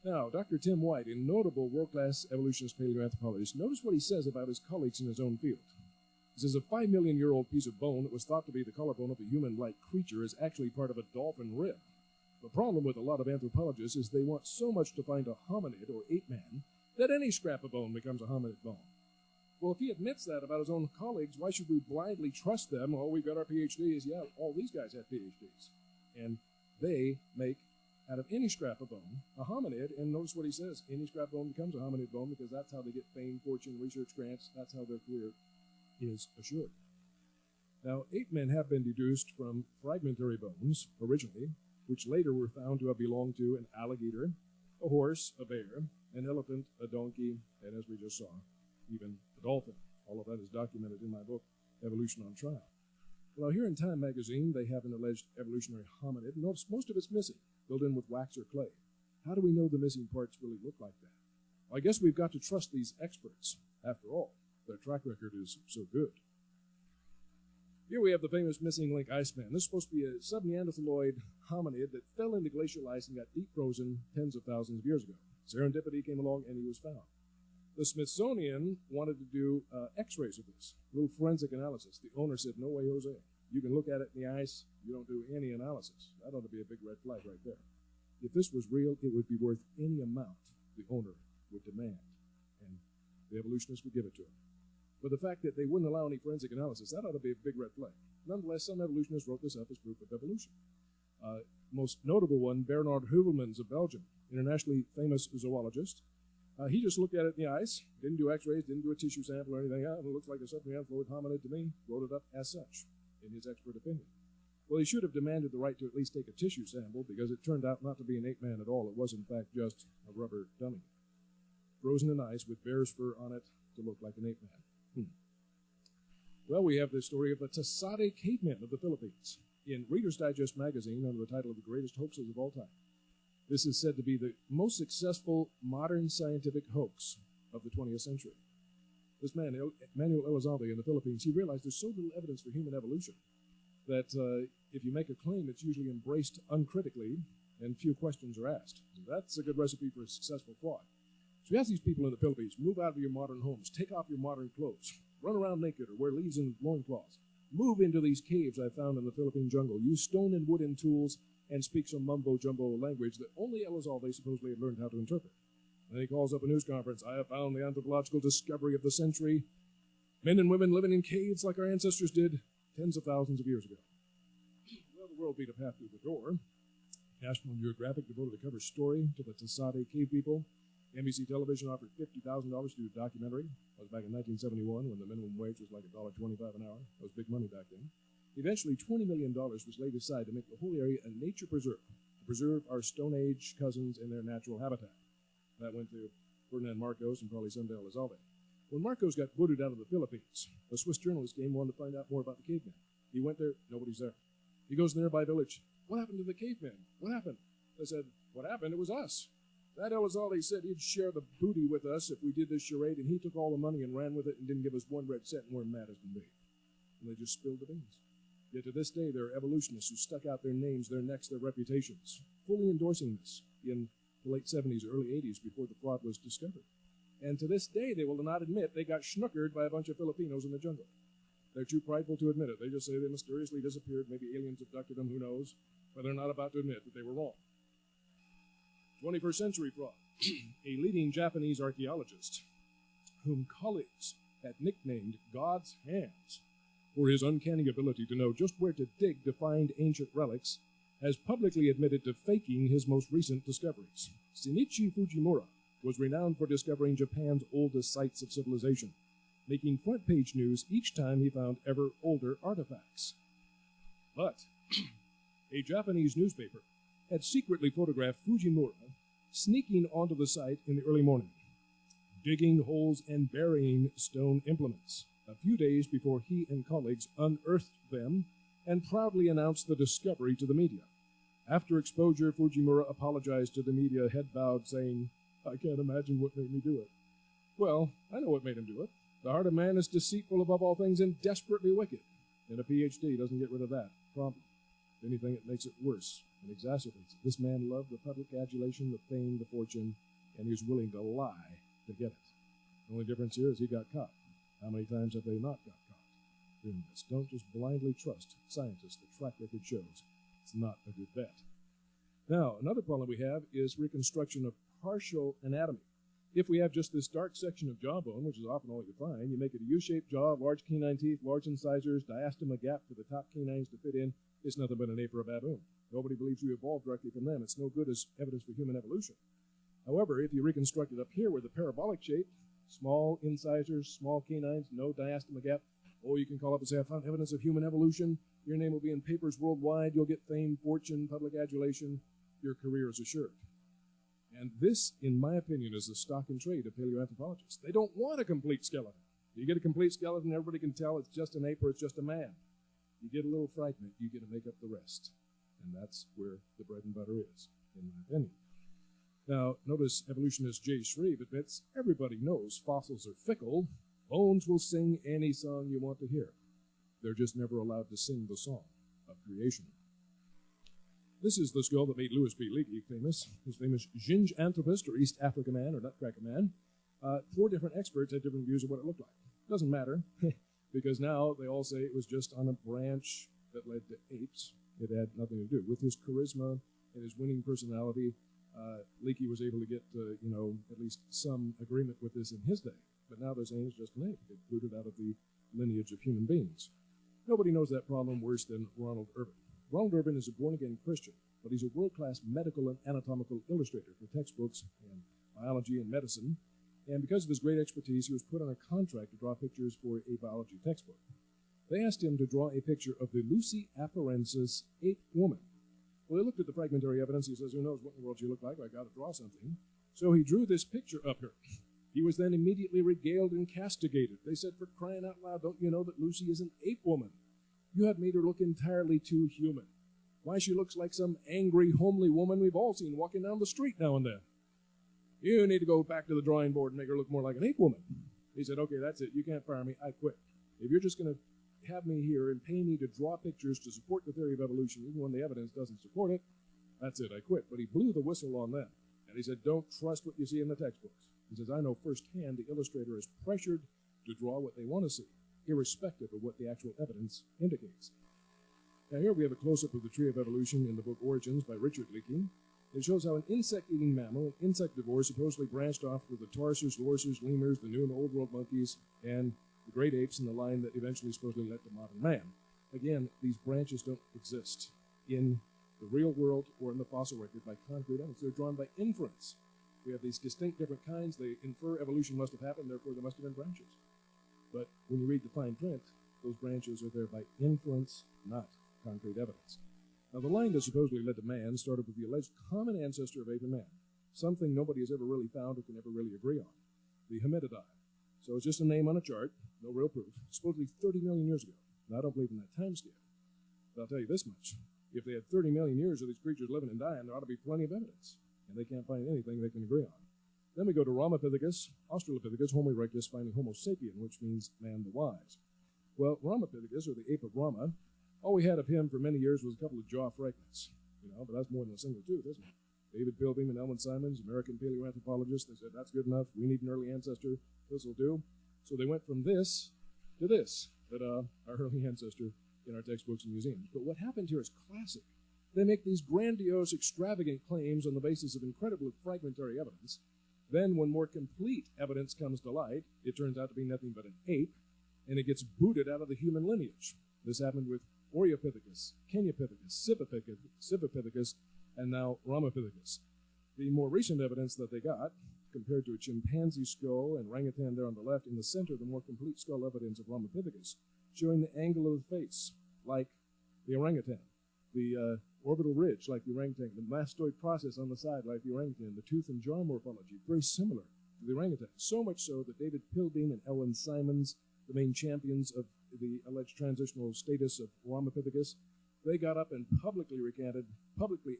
Speaker 1: Now, Dr. Tim White, a notable world-class evolutionist paleoanthropologist, notice what he says about his colleagues in his own field. He says a 5 million-year-old piece of bone that was thought to be the collarbone of a human-like creature is actually part of a dolphin rib. The problem with a lot of anthropologists is they want so much to find a hominid or ape-man that any scrap of bone becomes a hominid bone. Well, if he admits that about his own colleagues, why should we blindly trust them? Oh, we've got our PhDs. Yeah, all these guys have PhDs. And they make, out of any scrap of bone, a hominid. And notice what he says. Any scrap bone becomes a hominid bone because that's how they get fame, fortune, research grants. That's how their career is assured. Now, ape men have been deduced from fragmentary bones, originally, which later were found to have belonged to an alligator, a horse, a bear, an elephant, a donkey, and as we just saw, even a dolphin. All of that is documented in my book, Evolution on Trial. Well, here in Time magazine, they have an alleged evolutionary hominid. Notice most of it's missing, filled in with wax or clay. How do we know the missing parts really look like that? Well, I guess we've got to trust these experts. After all, their track record is so good. Here we have the famous missing link Iceman. This is supposed to be a sub-Neanderthaloid hominid that fell into glacial ice and got deep frozen tens of thousands of years ago. Serendipity came along and he was found. The Smithsonian wanted to do x-rays of this, a little forensic analysis. The owner said, no way, Jose. You can look at it in the ice. You don't do any analysis. That ought to be a big red flag right there. If this was real, it would be worth any amount the owner would demand, and the evolutionists would give it to him. But the fact that they wouldn't allow any forensic analysis, that ought to be a big red flag. Nonetheless, some evolutionists wrote this up as proof of evolution. Most notable one, Bernard Heuvelmans of Belgium, internationally famous zoologist. He just looked at it in the ice, didn't do x-rays, didn't do a tissue sample or anything. It looks like a sub-Neanderthaloid hominid to me, wrote it up as such, in his expert opinion. Well, he should have demanded the right to at least take a tissue sample because it turned out not to be an ape-man at all. It was, in fact, just a rubber dummy, frozen in ice with bear's fur on it to look like an ape-man. Well, we have the story of the Tasade cavemen of the Philippines in Reader's Digest magazine under the title of The Greatest Hoaxes of All Time. This is said to be the most successful modern scientific hoax of the 20th century. This man, Manuel Elizalde in the Philippines, he realized there's so little evidence for human evolution that if you make a claim, it's usually embraced uncritically and few questions are asked. So that's a good recipe for a successful fraud. So we ask these people in the Philippines, move out of your modern homes, take off your modern clothes, run around naked or wear leaves and loincloths. Move into these caves I found in the Philippine jungle. Use stone and wooden tools and speak some mumbo-jumbo language that only Elizalde supposedly had learned how to interpret. Then he calls up a news conference. I have found the anthropological discovery of the century. Men and women living in caves like our ancestors did tens of thousands of years ago. Well, the world beat a path through the door. National Geographic devoted a cover story to the Tasade cave people. NBC Television offered $50,000 to do a documentary. That was back in 1971 when the minimum wage was like $1.25 an hour. That was big money back then. Eventually, $20 million was laid aside to make the whole area a nature preserve, to preserve our Stone Age cousins in their natural habitat. That went to Ferdinand Marcos and probably someday Elizalde. When Marcos got booted out of the Philippines, a Swiss journalist came wanted to find out more about the cavemen. He went there, nobody's there. He goes to the nearby village. What happened to the cavemen? What happened? They said, what happened? It was us. That Elizalde said he'd share the booty with us if we did this charade, and he took all the money and ran with it and didn't give us one red cent, and we're mad as can be. And they just spilled the beans. Yet to this day, there are evolutionists who stuck out their names, their necks, their reputations, fully endorsing this in the late 70s, early 80s, before the fraud was discovered. And to this day, they will not admit they got schnookered by a bunch of Filipinos in the jungle. They're too prideful to admit it. They just say they mysteriously disappeared, maybe aliens abducted them, who knows, but they're not about to admit that they were wrong. 21st century fraud. A leading Japanese archaeologist, whom colleagues had nicknamed God's Hands for his uncanny ability to know just where to dig to find ancient relics, has publicly admitted to faking his most recent discoveries. Shinichi Fujimura was renowned for discovering Japan's oldest sites of civilization, making front-page news each time he found ever older artifacts. But a Japanese newspaper had secretly photographed Fujimura sneaking onto the site in the early morning, digging holes and burying stone implements, a few days before he and colleagues unearthed them and proudly announced the discovery to the media. After exposure, Fujimura apologized to the media, head bowed, saying, I can't imagine what made me do it. Well, I know what made him do it. The heart of man is deceitful above all things and desperately wicked. And a PhD doesn't get rid of that problem. If anything, it makes it worse and exacerbates it. This man loved the public adulation, the fame, the fortune, and he was willing to lie to get it. The only difference here is he got caught. How many times have they not got caught doing this? Don't just blindly trust scientists. The track record shows it's not a good bet. Now, another problem we have is reconstruction of partial anatomy. If we have just this dark section of jawbone, which is often all you find, you make it a U-shaped jaw, large canine teeth, large incisors, diastema gap for the top canines to fit in, it's nothing but an ape or a baboon. Nobody believes we evolved directly from them. It's no good as evidence for human evolution. However, if you reconstruct it up here with a parabolic shape, small incisors, small canines, no diastema gap, or you can call up and say, I found evidence of human evolution. Your name will be in papers worldwide. You'll get fame, fortune, public adulation. Your career is assured. And this, in my opinion, is the stock and trade of paleoanthropologists. They don't want a complete skeleton. You get a complete skeleton, everybody can tell it's just an ape or it's just a man. You get a little fragment, you get to make up the rest. And that's where the bread and butter is, in my opinion. Now, notice evolutionist Jay Shreve admits everybody knows fossils are fickle. Bones will sing any song you want to hear. They're just never allowed to sing the song of creation. This is the skull that made Louis B. Leakey famous, his famous Ginge-anthropist, or East Africa man, or Nutcracker man. 4 different experts had different views of what it looked like. Doesn't matter, because now they all say it was just on a branch that led to apes. It had nothing to do. With his charisma and his winning personality, Leakey was able to get, at least some agreement with this in his day. But now they're saying it's just an ape. It's rooted out of the lineage of human beings. Nobody knows that problem worse than Ronald Irvin. Ronald Irvin is a born-again Christian, but he's a world-class medical and anatomical illustrator for textbooks in biology and medicine. And because of his great expertise, he was put on a contract to draw pictures for a biology textbook. They asked him to draw a picture of the Lucy afarensis ape woman. Well, he looked at the fragmentary evidence. He says, who knows what in the world she looked like? I got to draw something. So he drew this picture of her. He was then immediately regaled and castigated. They said, for crying out loud, don't you know that Lucy is an ape woman? You have made her look entirely too human. Why, she looks like some angry, homely woman we've all seen walking down the street now and then. You need to go back to the drawing board and make her look more like an ape woman. He said, okay, that's it. You can't fire me. I quit. If you're just going to have me here and pay me to draw pictures to support the theory of evolution, even when the evidence doesn't support it, that's it. I quit. But he blew the whistle on them. And he said, don't trust what you see in the textbooks. He says, I know firsthand the illustrator is pressured to draw what they want to see, irrespective of what the actual evidence indicates. Now here we have a close-up of the tree of evolution in the book Origins by Richard Leakey. It shows how an insect-eating mammal, an insectivore, supposedly branched off with the tarsers, lorsers, lemurs, the new and old world monkeys, and the great apes in the line that eventually supposedly led to modern man. Again, these branches don't exist in the real world or in the fossil record by concrete evidence. They're drawn by inference. We have these distinct different kinds. They infer evolution must have happened, therefore there must have been branches. But when you read the fine print, those branches are there by inference, not concrete evidence. Now, the line that supposedly led to man started with the alleged common ancestor of ape and man, something nobody has ever really found or can ever really agree on, the Hominidae. So it's just a name on a chart, no real proof, supposedly 30 million years ago. Now, I don't believe in that time scale, but I'll tell you this much. If they had 30 million years of these creatures living and dying, there ought to be plenty of evidence, and they can't find anything they can agree on. Then we go to Ramapithecus, Australopithecus, Homo erectus, finally Homo sapien, which means man the wise. Well, Ramapithecus, or the ape of Rama, all we had of him for many years was a couple of jaw fragments, but that's more than a single tooth, isn't it? David Pilbeam and Elwin Simons, American paleoanthropologists, they said, that's good enough. We need an early ancestor. This will do. So they went from this to this, our early ancestor in our textbooks and museums. But what happened here is classic. They make these grandiose, extravagant claims on the basis of incredibly fragmentary evidence. Then when more complete evidence comes to light, it turns out to be nothing but an ape, and it gets booted out of the human lineage. This happened with Oreopithecus, Kenyapithecus, Sivapithecus, and now Ramapithecus. The more recent evidence that they got, compared to a chimpanzee skull and orangutan there on the left, in the center, the more complete skull evidence of Ramapithecus, showing the angle of the face, like the orangutan, the orbital ridge, like the orangutan, the mastoid process on the side, like the orangutan, the tooth and jaw morphology, very similar to the orangutan. So much so that David Pilbeam and Elwin Simons, the main champions of the alleged transitional status of Ramapithecus, they got up and publicly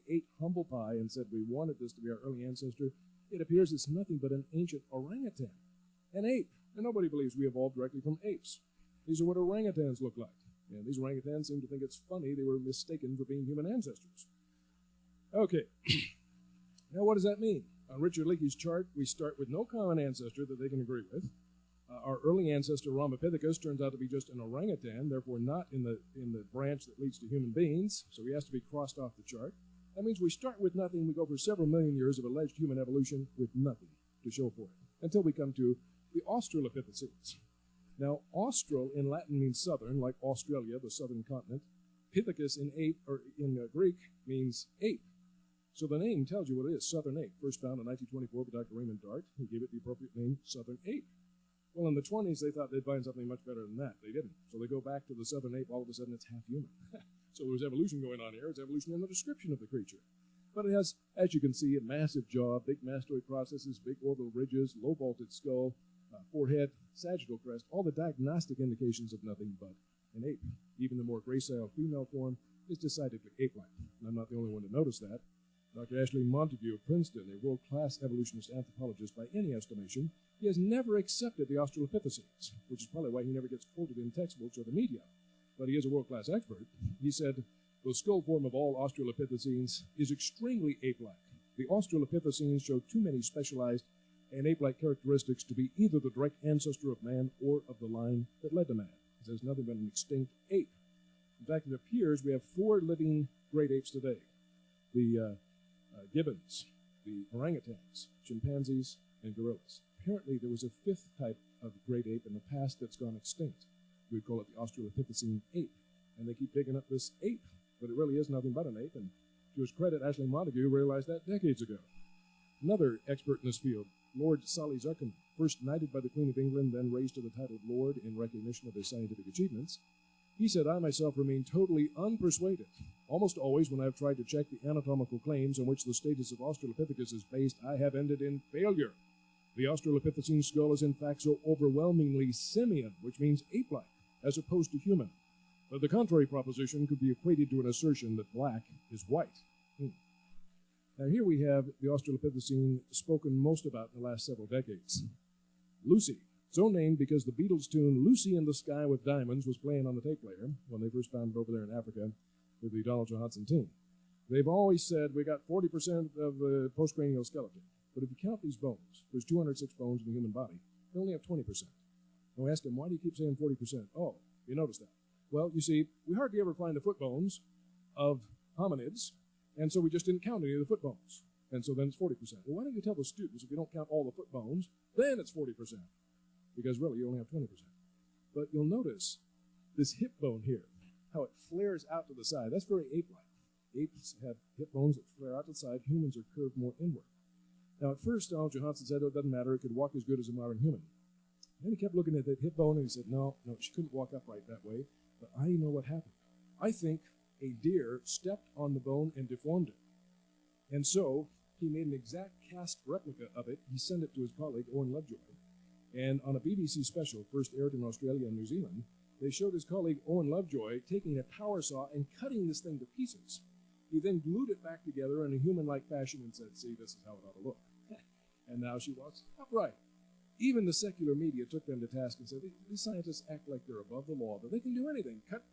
Speaker 1: ate humble pie and said, we wanted this to be our early ancestor. It appears it's nothing but an ancient orangutan, an ape. And nobody believes we evolved directly from apes. These are what orangutans look like. And these orangutans seem to think it's funny they were mistaken for being human ancestors. Okay, now what does that mean? On Richard Leakey's chart, we start with no common ancestor that they can agree with. Our early ancestor, Ramapithecus, turns out to be just an orangutan, therefore not in the branch that leads to human beings, so he has to be crossed off the chart. That means we start with nothing, we go for several million years of alleged human evolution with nothing to show for it, until we come to the Australopithecines. Now, austral in Latin means southern, like Australia, the southern continent. Pithecus in Greek means ape. So the name tells you what it is, southern ape. First found in 1924 by Dr. Raymond Dart, who gave it the appropriate name, southern ape. Well, in the 20s, they thought they'd find something much better than that. They didn't. So they go back to the southern ape. All of a sudden, it's half human. So there's evolution going on here. It's evolution in the description of the creature. But it has, as you can see, a massive jaw, big mastoid processes, big orbital ridges, low-vaulted skull, forehead, sagittal crest, all the diagnostic indications of nothing but an ape. Even the more gracile female form is decidedly ape-like. And I'm not the only one to notice that. Dr. Ashley Montague of Princeton, a world-class evolutionist anthropologist by any estimation, he has never accepted the Australopithecines, which is probably why he never gets quoted in textbooks or the media. But he is a world-class expert. He said, the skull form of all Australopithecines is extremely ape-like. The Australopithecines show too many specialized and ape-like characteristics to be either the direct ancestor of man or of the line that led to man. He says nothing but an extinct ape. In fact, it appears we have 4 living great apes today. The gibbons, the orangutans, chimpanzees, and gorillas. Apparently, there was a 5th type of great ape in the past that's gone extinct. We'd call it the Australopithecine ape. And they keep digging up this ape, but it really is nothing but an ape. And to his credit, Ashley Montague realized that decades ago. Another expert in this field, Lord Solly Zuckerman, first knighted by the Queen of England, then raised to the title of Lord in recognition of his scientific achievements, he said, I myself remain totally unpersuaded. Almost always when I've tried to check the anatomical claims on which the status of Australopithecus is based, I have ended in failure. The Australopithecine skull is in fact so overwhelmingly simian, which means ape-like, as opposed to human. But the contrary proposition could be equated to an assertion that black is white. Now here we have the Australopithecine spoken most about in the last several decades. Lucy, so named because the Beatles' tune Lucy in the Sky with Diamonds was playing on the tape player when they first found it over there in Africa with the Donald Johanson team. They've always said we got 40% of the postcranial skeleton. But if you count these bones, there's 206 bones in the human body. They only have 20%. And we ask them, why do you keep saying 40%? Oh, you notice that. Well, you see, we hardly ever find the foot bones of hominids, and so we just didn't count any of the foot bones. And so then it's 40%. Well, why don't you tell the students if you don't count all the foot bones, then it's 40%? Because really, you only have 20%. But you'll notice this hip bone here, how it flares out to the side. That's very ape-like. Apes have hip bones that flare out to the side. Humans are curved more inward. Now, at first, Donald Johanson said, oh, it doesn't matter, it could walk as good as a modern human. Then he kept looking at that hip bone and he said, no, she couldn't walk upright that way. But I know what happened. I think a deer stepped on the bone and deformed it. And so he made an exact cast replica of it. He sent it to his colleague, Owen Lovejoy. And on a BBC special, first aired in Australia and New Zealand, they showed his colleague, Owen Lovejoy, taking a power saw and cutting this thing to pieces. He then glued it back together in a human-like fashion and said, see, this is how it ought to look. And now she walks upright. Even the secular media took them to task and said, these scientists act like they're above the law, but they can do anything. Cut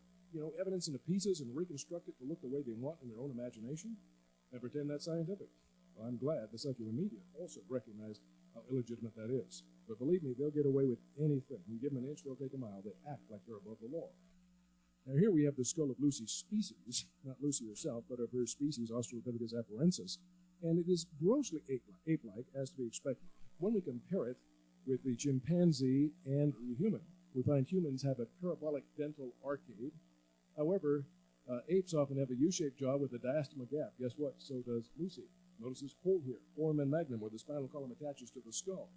Speaker 1: evidence into pieces and reconstruct it to look the way they want in their own imagination and pretend that's scientific. Well, I'm glad the secular media also recognized how illegitimate that is. But believe me, they'll get away with anything. You give them an inch, they'll take a mile. They act like they're above the law. Now here we have the skull of Lucy's species, not Lucy herself, but of her species, Australopithecus afarensis, and it is grossly ape-like, as to be expected. When we compare it with the chimpanzee and the human, we find humans have a parabolic dental arcade. However, apes often have a U-shaped jaw with a diastema gap. Guess what? So does Lucy. Notice this hole here, foramen magnum, where the spinal column attaches to the skull.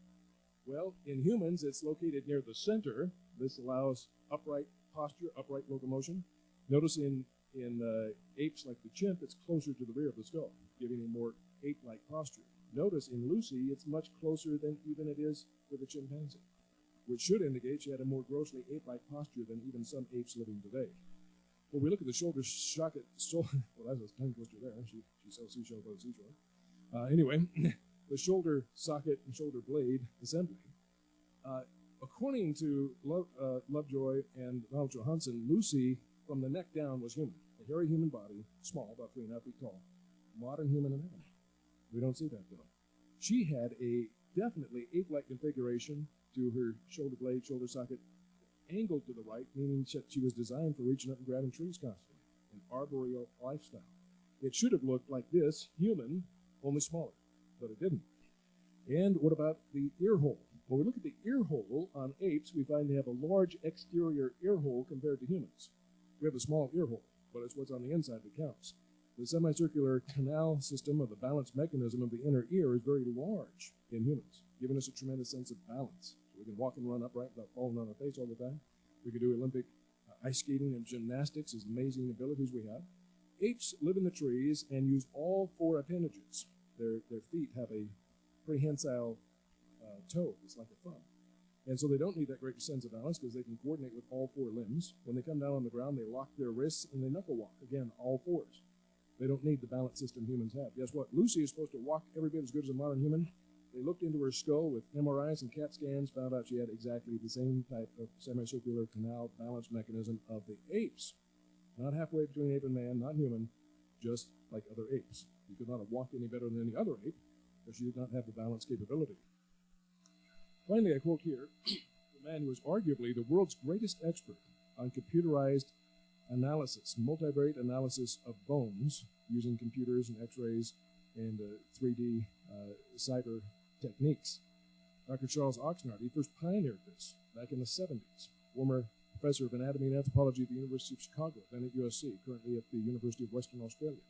Speaker 1: Well, in humans, it's located near the center. This allows upright posture, upright locomotion. Notice in apes like the chimp, it's closer to the rear of the skull, giving a more ape-like posture. Notice in Lucy, it's much closer than even it is with a chimpanzee, which should indicate she had a more grossly ape-like posture than even some apes living today. When we look at the shoulder socket, well, that's a tongue twister there. She sells seashell by the seashore. Anyway, the shoulder socket and shoulder blade assembly. According to Lovejoy and Donald Johanson, Lucy, from the neck down, was human. A hairy human body, small, about 3.5 feet tall. Modern human anatomy. We don't see that, though. She had a definitely ape-like configuration to her shoulder blade, shoulder socket, angled to the right, meaning she was designed for reaching up and grabbing trees constantly, an arboreal lifestyle. It should have looked like this, human, only smaller, but it didn't. And what about the ear hole? When we look at the ear hole on apes, we find they have a large exterior ear hole compared to humans. We have a small ear hole, but it's what's on the inside that counts. The semicircular canal system, or the balance mechanism of the inner ear, is very large in humans, giving us a tremendous sense of balance. So we can walk and run upright without falling on our face all the time. We can do Olympic ice skating and gymnastics, as amazing abilities we have. Apes live in the trees and use all four appendages. Their feet have a prehensile toe. It's like a thumb. And so they don't need that great sense of balance because they can coordinate with all four limbs. When they come down on the ground, they lock their wrists and they knuckle walk. Again, all fours. They don't need the balance system humans have. Guess what? Lucy is supposed to walk every bit as good as a modern human. They looked into her skull with MRIs and CAT scans, found out she had exactly the same type of semicircular canal balance mechanism of the apes. Not halfway between ape and man, not human, just like other apes. She could not have walked any better than any other ape, because she did not have the balance capability. Finally, I quote here the man who is arguably the world's greatest expert on computerized analysis, multivariate analysis of bones using computers and x-rays and 3D cyber techniques. Dr. Charles Oxnard, he first pioneered this back in the 70s. Former professor of anatomy and anthropology at the University of Chicago, then at USC, currently at the University of Western Australia.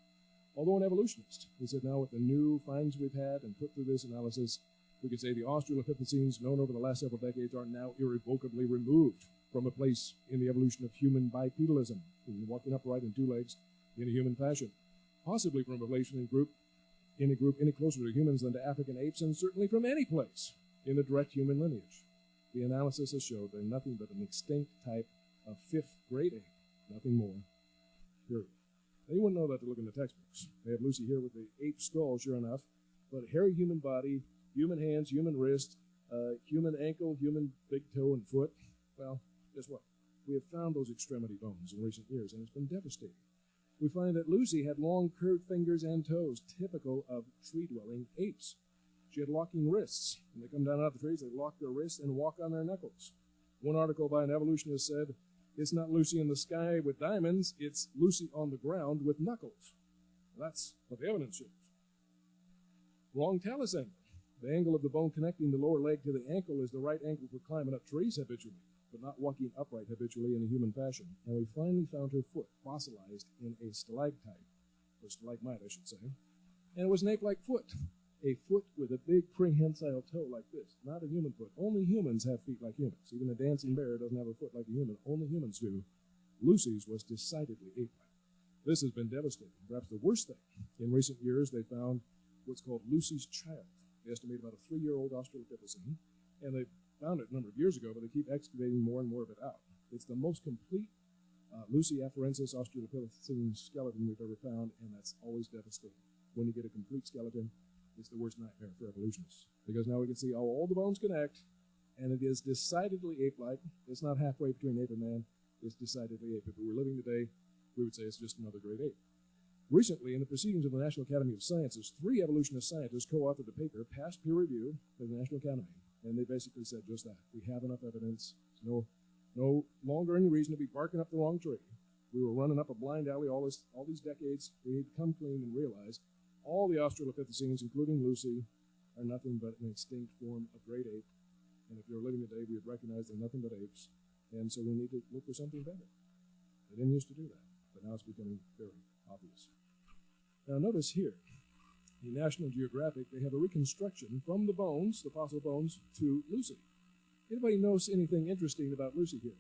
Speaker 1: Although an evolutionist, he said now with the new finds we've had and put through this analysis, we could say the Australopithecines known over the last several decades are now irrevocably removed from a place in the evolution of human bipedalism, walking upright in two legs in a human fashion, possibly from a place in a group any closer to humans than to African apes, and certainly from any place in the direct human lineage. The analysis has showed they're nothing but an extinct type of fifth-grade ape, nothing more, period. Now, you wouldn't know that to look in the textbooks. They have Lucy here with the ape skull, sure enough, but hairy human body, human hands, human wrist, human ankle, human big toe and foot. Well, guess what? We have found those extremity bones in recent years, and it's been devastating. We find that Lucy had long, curved fingers and toes, typical of tree-dwelling apes. She had locking wrists. When they come down out of the trees, they lock their wrists and walk on their knuckles. One article by an evolutionist said, it's not Lucy in the sky with diamonds, it's Lucy on the ground with knuckles. That's what the evidence shows. Wrong talus angle. The angle of the bone connecting the lower leg to the ankle is the right angle for climbing up trees habitually, but not walking upright habitually in a human fashion. And we finally found her foot fossilized in a stalactite, or stalagmite, I should say. And it was an ape-like foot. a foot with a big prehensile toe like this, not a human foot. Only humans have feet like humans. Even a dancing bear doesn't have a foot like a human. Only humans do. Lucy's was decidedly ape-like. This has been devastating. Perhaps the worst thing. In recent years, they found what's called Lucy's child. They estimate about a 3-year-old Australopithecine, and they found it a number of years ago, but they keep excavating more and more of it out. It's the most complete Lucy afarensis Australopithecine skeleton we've ever found, and that's always devastating. When you get a complete skeleton, it's the worst nightmare for evolutionists, because now we can see how all the bones connect, and it is decidedly ape-like. It's not halfway between ape and man. It's decidedly ape. If it were living today, we would say it's just another great ape. Recently, in the Proceedings of the National Academy of Sciences, 3 evolutionist scientists co-authored a paper, passed peer review by the National Academy, and they basically said just that. We have enough evidence. There's no longer any reason to be barking up the wrong tree. We were running up a blind alley all these decades. We need to come clean and realize all the Australopithecines, including Lucy, are nothing but an extinct form of great ape. And if you're living today, we would recognize they're nothing but apes. And so we need to look for something better. They didn't used to do that, but now it's becoming very obvious. Now notice here, in National Geographic, they have a reconstruction from the bones, the fossil bones, to Lucy. Anybody notice anything interesting about Lucy here?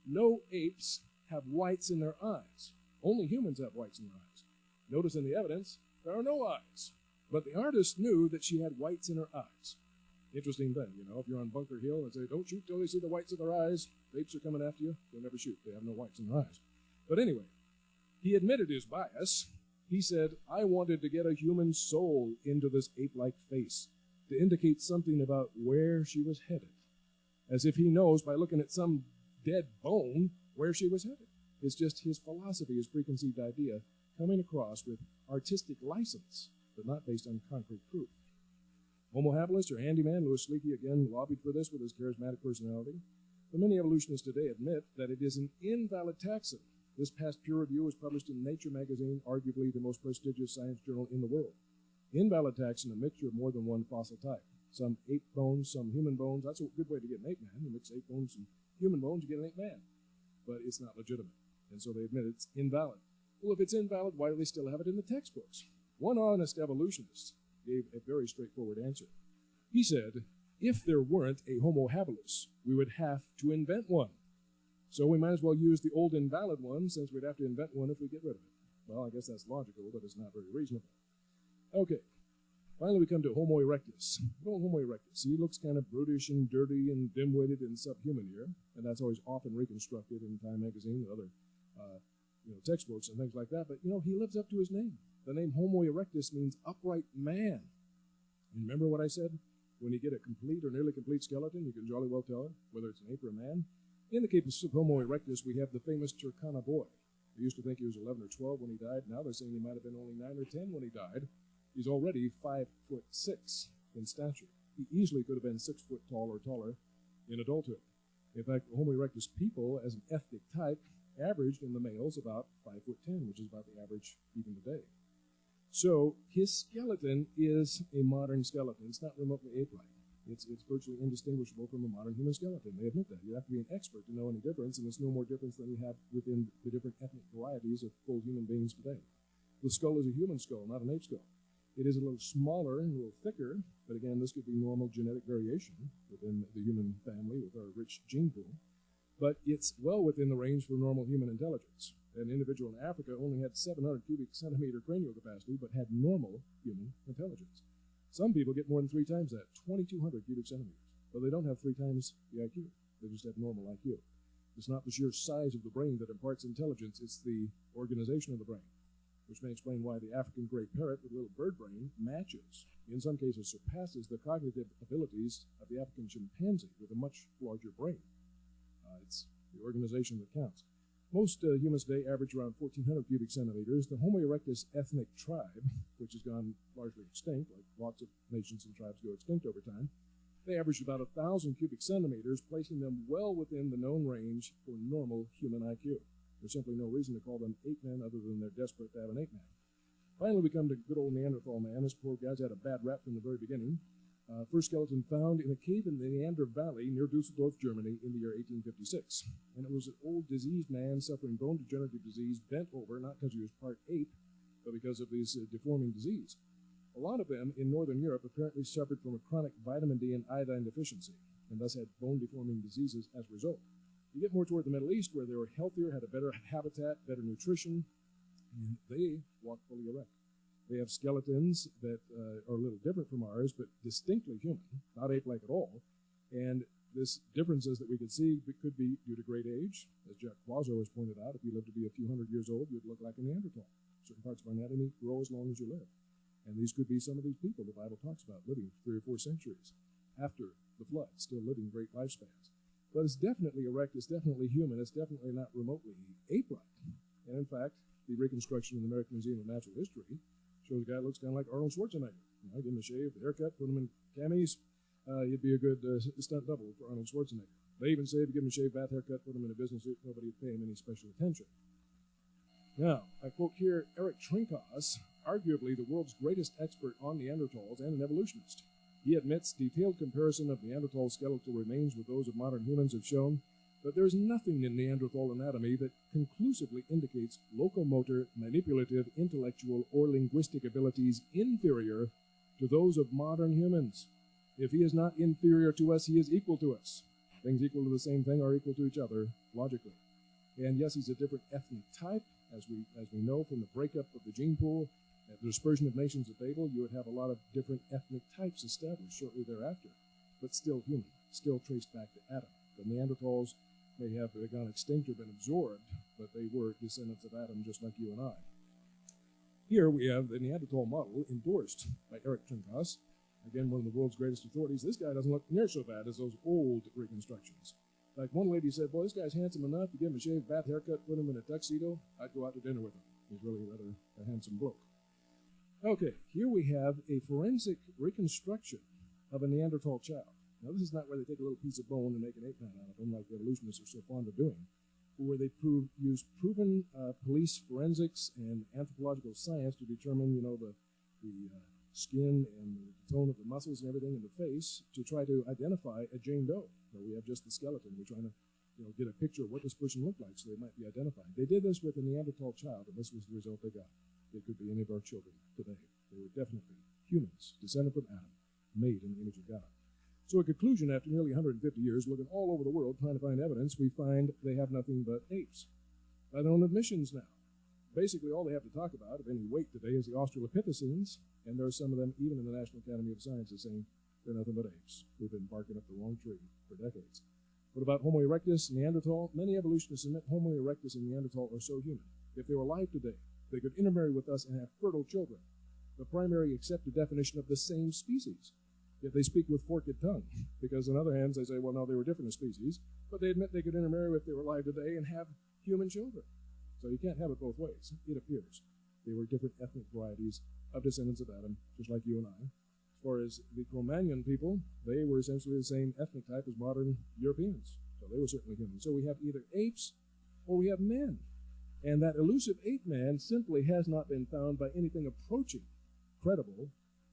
Speaker 1: No apes have whites in their eyes. Only humans have whites in their eyes. Notice in the evidence, there are no eyes. But the artist knew that she had whites in her eyes. Interesting thing, you know, if you're on Bunker Hill and say, don't shoot till they see the whites of their eyes, the apes are coming after you, they'll never shoot. They have no whites in their eyes. But anyway, he admitted his bias. He said, I wanted to get a human soul into this ape-like face to indicate something about where she was headed, as if he knows by looking at some dead bone where she was headed. It's just his philosophy, his preconceived idea, coming across with artistic license, but not based on concrete proof. Homo habilis, or handyman, Louis Leakey, again lobbied for this with his charismatic personality. But many evolutionists today admit that it is an invalid taxon. This past peer review was published in Nature magazine, arguably the most prestigious science journal in the world. Invalid taxon, a mixture of more than one fossil type. Some ape bones, some human bones. That's a good way to get an ape man. You mix ape bones and human bones, you get an ape man. But it's not legitimate. And so they admit it's invalid. Well, if it's invalid, why do they still have it in the textbooks? One honest evolutionist gave a very straightforward answer. He said, if there weren't a Homo habilis, we would have to invent one. So we might as well use the old invalid one, since we'd have to invent one if we get rid of it. Well, I guess that's logical, but it's not very reasonable. Okay, finally we come to Homo erectus. Well, Homo erectus, he looks kind of brutish and dirty and dim-witted and subhuman here, and that's always often reconstructed in Time magazine and other textbooks and things like that, but, he lives up to his name. The name Homo erectus means upright man. And remember what I said? When you get a complete or nearly complete skeleton, you can jolly well tell whether it's an ape or a man. In the case of Homo erectus, we have the famous Turkana boy. They used to think he was 11 or 12 when he died. Now they're saying he might have been only 9 or 10 when he died. He's already 5'6" in stature. He easily could have been 6 foot tall or taller in adulthood. In fact, Homo erectus people, as an ethnic type, averaged in the males about 5'10", which is about the average even today. So his skeleton is a modern skeleton. It's not remotely ape-like. It's virtually indistinguishable from a modern human skeleton. They admit that. You have to be an expert to know any difference, and it's no more difference than you have within the different ethnic varieties of full human beings today. The skull is a human skull, not an ape skull. It is a little smaller and a little thicker, but again, this could be normal genetic variation within the human family with our rich gene pool. But it's well within the range for normal human intelligence. An individual in Africa only had 700 cubic centimeter cranial capacity, but had normal human intelligence. Some people get more than 3 times that, 2,200 cubic centimeters. But they don't have 3 times the IQ. They just have normal IQ. It's not the sheer size of the brain that imparts intelligence, it's the organization of the brain, which may explain why the African gray parrot with a little bird brain matches, in some cases surpasses, the cognitive abilities of the African chimpanzee with a much larger brain. It's the organization that counts. Most humans today average around 1,400 cubic centimeters. The Homo erectus ethnic tribe, which has gone largely extinct, like lots of nations and tribes go extinct over time, they average about 1,000 cubic centimeters, placing them well within the known range for normal human IQ. There's simply no reason to call them ape men other than they're desperate to have an ape man. Finally, we come to good old Neanderthal man. This poor guy's had a bad rap from the very beginning. First skeleton found in a cave in the Neander Valley near Dusseldorf, Germany in the year 1856. And it was an old diseased man suffering bone degenerative disease, bent over, not because he was part ape, but because of his deforming disease. A lot of them in northern Europe apparently suffered from a chronic vitamin D and iodine deficiency, and thus had bone-deforming diseases as a result. You get more toward the Middle East, where they were healthier, had a better habitat, better nutrition, and they walk fully erect. They have skeletons that are a little different from ours, but distinctly human, not ape-like at all. And this differences that we could see could be due to great age. As Jack Quazzo has pointed out, if you live to be a few hundred years old, you'd look like a Neanderthal. Certain parts of our anatomy grow as long as you live. And these could be some of these people the Bible talks about living 3 or 4 centuries after the flood, still living great lifespans. But it's definitely erect, it's definitely human, it's definitely not remotely ape-like. And in fact, the reconstruction in the American Museum of Natural History shows a guy that looks kind of like Arnold Schwarzenegger. You know, give him a shave, the haircut, put him in camis, you'd be a good stunt double for Arnold Schwarzenegger. They even say if you give him a shaved bath haircut, put him in a business suit, nobody would pay him any special attention. Now, I quote here Eric Trinkaus, arguably the world's greatest expert on Neanderthals and an evolutionist. He admits detailed comparison of Neanderthal skeletal remains with those of modern humans have shown that there is nothing in Neanderthal anatomy that conclusively indicates locomotor, manipulative, intellectual, or linguistic abilities inferior to those of modern humans. If he is not inferior to us, he is equal to us. Things equal to the same thing are equal to each other, logically. And yes, he's a different ethnic type, as we know from the breakup of the gene pool. At the dispersion of nations at Babel, you would have a lot of different ethnic types established shortly thereafter, but still human, still traced back to Adam. The Neanderthals may have gone extinct or been absorbed, but they were descendants of Adam just like you and I. Here we have the Neanderthal model endorsed by Eric Trinkaus, again, one of the world's greatest authorities. This guy doesn't look near so bad as those old reconstructions. Like one lady said, boy, this guy's handsome enough to give him a shaved bath haircut, put him in a tuxedo, I'd go out to dinner with him. He's really rather a handsome bloke. Okay, here we have a forensic reconstruction of a Neanderthal child. Now, this is not where they take a little piece of bone and make an ape man out of them, like evolutionists are so fond of doing, but where they use proven police forensics and anthropological science to determine, you know, the skin and the tone of the muscles and everything in the face to try to identify a Jane Doe. So we have just the skeleton. We're trying to, you know, get a picture of what this person looked like so they might be identified. They did this with a Neanderthal child, and this was the result they got. They could be any of our children today. They were definitely humans, descended from Adam, made in the image of God. So in conclusion, after nearly 150 years, looking all over the world trying to find evidence, we find they have nothing but apes. By their own admissions now. Basically, all they have to talk about, of any weight today, is the Australopithecines, and there are some of them, even in the National Academy of Sciences, saying they're nothing but apes. We've been barking up the wrong tree for decades. What about Homo erectus, Neanderthal? Many evolutionists admit Homo erectus and Neanderthal are so human. If they were alive today, they could intermarry with us and have fertile children, the primary accepted definition of the same species. Yet they speak with forked tongue, because on other hands they say, well, no, they were different species, but they admit they could intermarry if they were alive today and have human children. So you can't have it both ways, it appears. They were different ethnic varieties of descendants of Adam, just like you and I. As far as the Cro-Magnon people, they were essentially the same ethnic type as modern Europeans. So they were certainly human. So we have either apes or we have men. And that elusive ape man simply has not been found by anything approaching credible,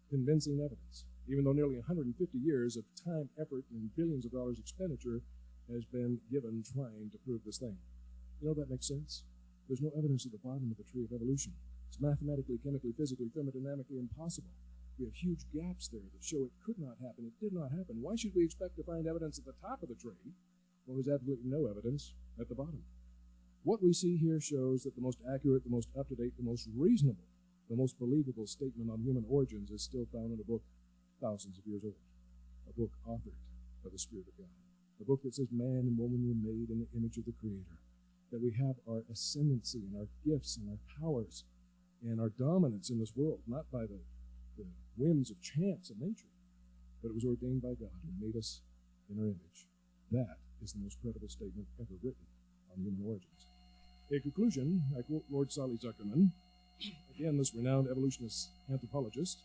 Speaker 1: convincing evidence, even though nearly 150 years of time, effort, and billions of dollars expenditure has been given trying to prove this thing. You know, that makes sense. There's no evidence at the bottom of the tree of evolution. It's mathematically, chemically, physically, thermodynamically impossible. We have huge gaps there that show it could not happen. It did not happen. Why should we expect to find evidence at the top of the tree? Well, there's absolutely no evidence at the bottom. What we see here shows that the most accurate, the most up-to-date, the most reasonable, the most believable statement on human origins is still found in a book thousands of years old, a book authored by the Spirit of God, a book that says man and woman were made in the image of the Creator, that we have our ascendancy and our gifts and our powers and our dominance in this world, not by the whims of chance and nature, but it was ordained by God who made us in our image. That is the most credible statement ever written on human origins. In conclusion, I quote Lord Solly Zuckerman, again, this renowned evolutionist anthropologist.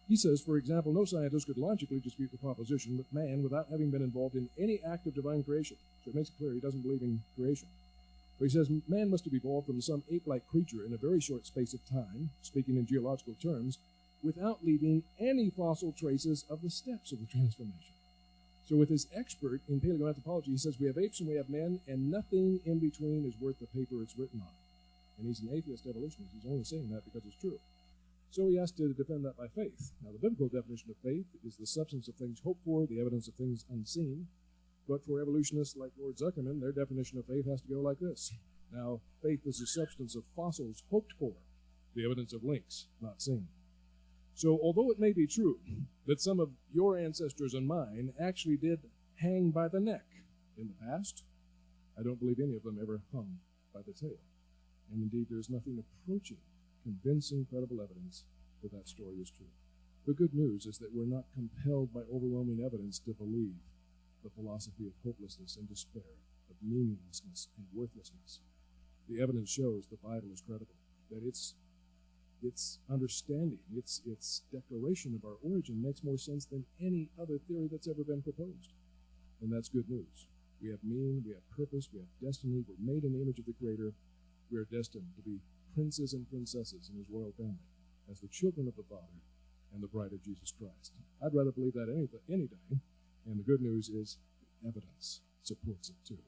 Speaker 1: He says, for example, no scientist could logically dispute the proposition that man, without having been involved in any act of divine creation, so it makes it clear he doesn't believe in creation. But he says man must have evolved from some ape-like creature in a very short space of time, speaking in geological terms, without leaving any fossil traces of the steps of the transformation. So with this expert in paleoanthropology, he says we have apes and we have men, and nothing in between is worth the paper it's written on. And he's an atheist evolutionist. He's only saying that because it's true. So he has to defend that by faith. Now, the biblical definition of faith is the substance of things hoped for, the evidence of things unseen. But for evolutionists like Lord Zuckerman, their definition of faith has to go like this. Now, faith is the substance of fossils hoped for, the evidence of links not seen. So, although it may be true that some of your ancestors and mine actually did hang by the neck in the past, I don't believe any of them ever hung by the tail. And indeed, there's nothing approaching convincing, credible evidence that that story is true. The good news is that we're not compelled by overwhelming evidence to believe the philosophy of hopelessness and despair, of meaninglessness and worthlessness. The evidence shows the Bible is credible, that its understanding, its declaration of our origin makes more sense than any other theory that's ever been proposed. And that's good news. We have meaning, we have purpose, we have destiny, we're made in the image of the Creator. We are destined to be princes and princesses in his royal family, as the children of the Father and the bride of Jesus Christ. I'd rather believe that any day, and the good news is evidence supports it too.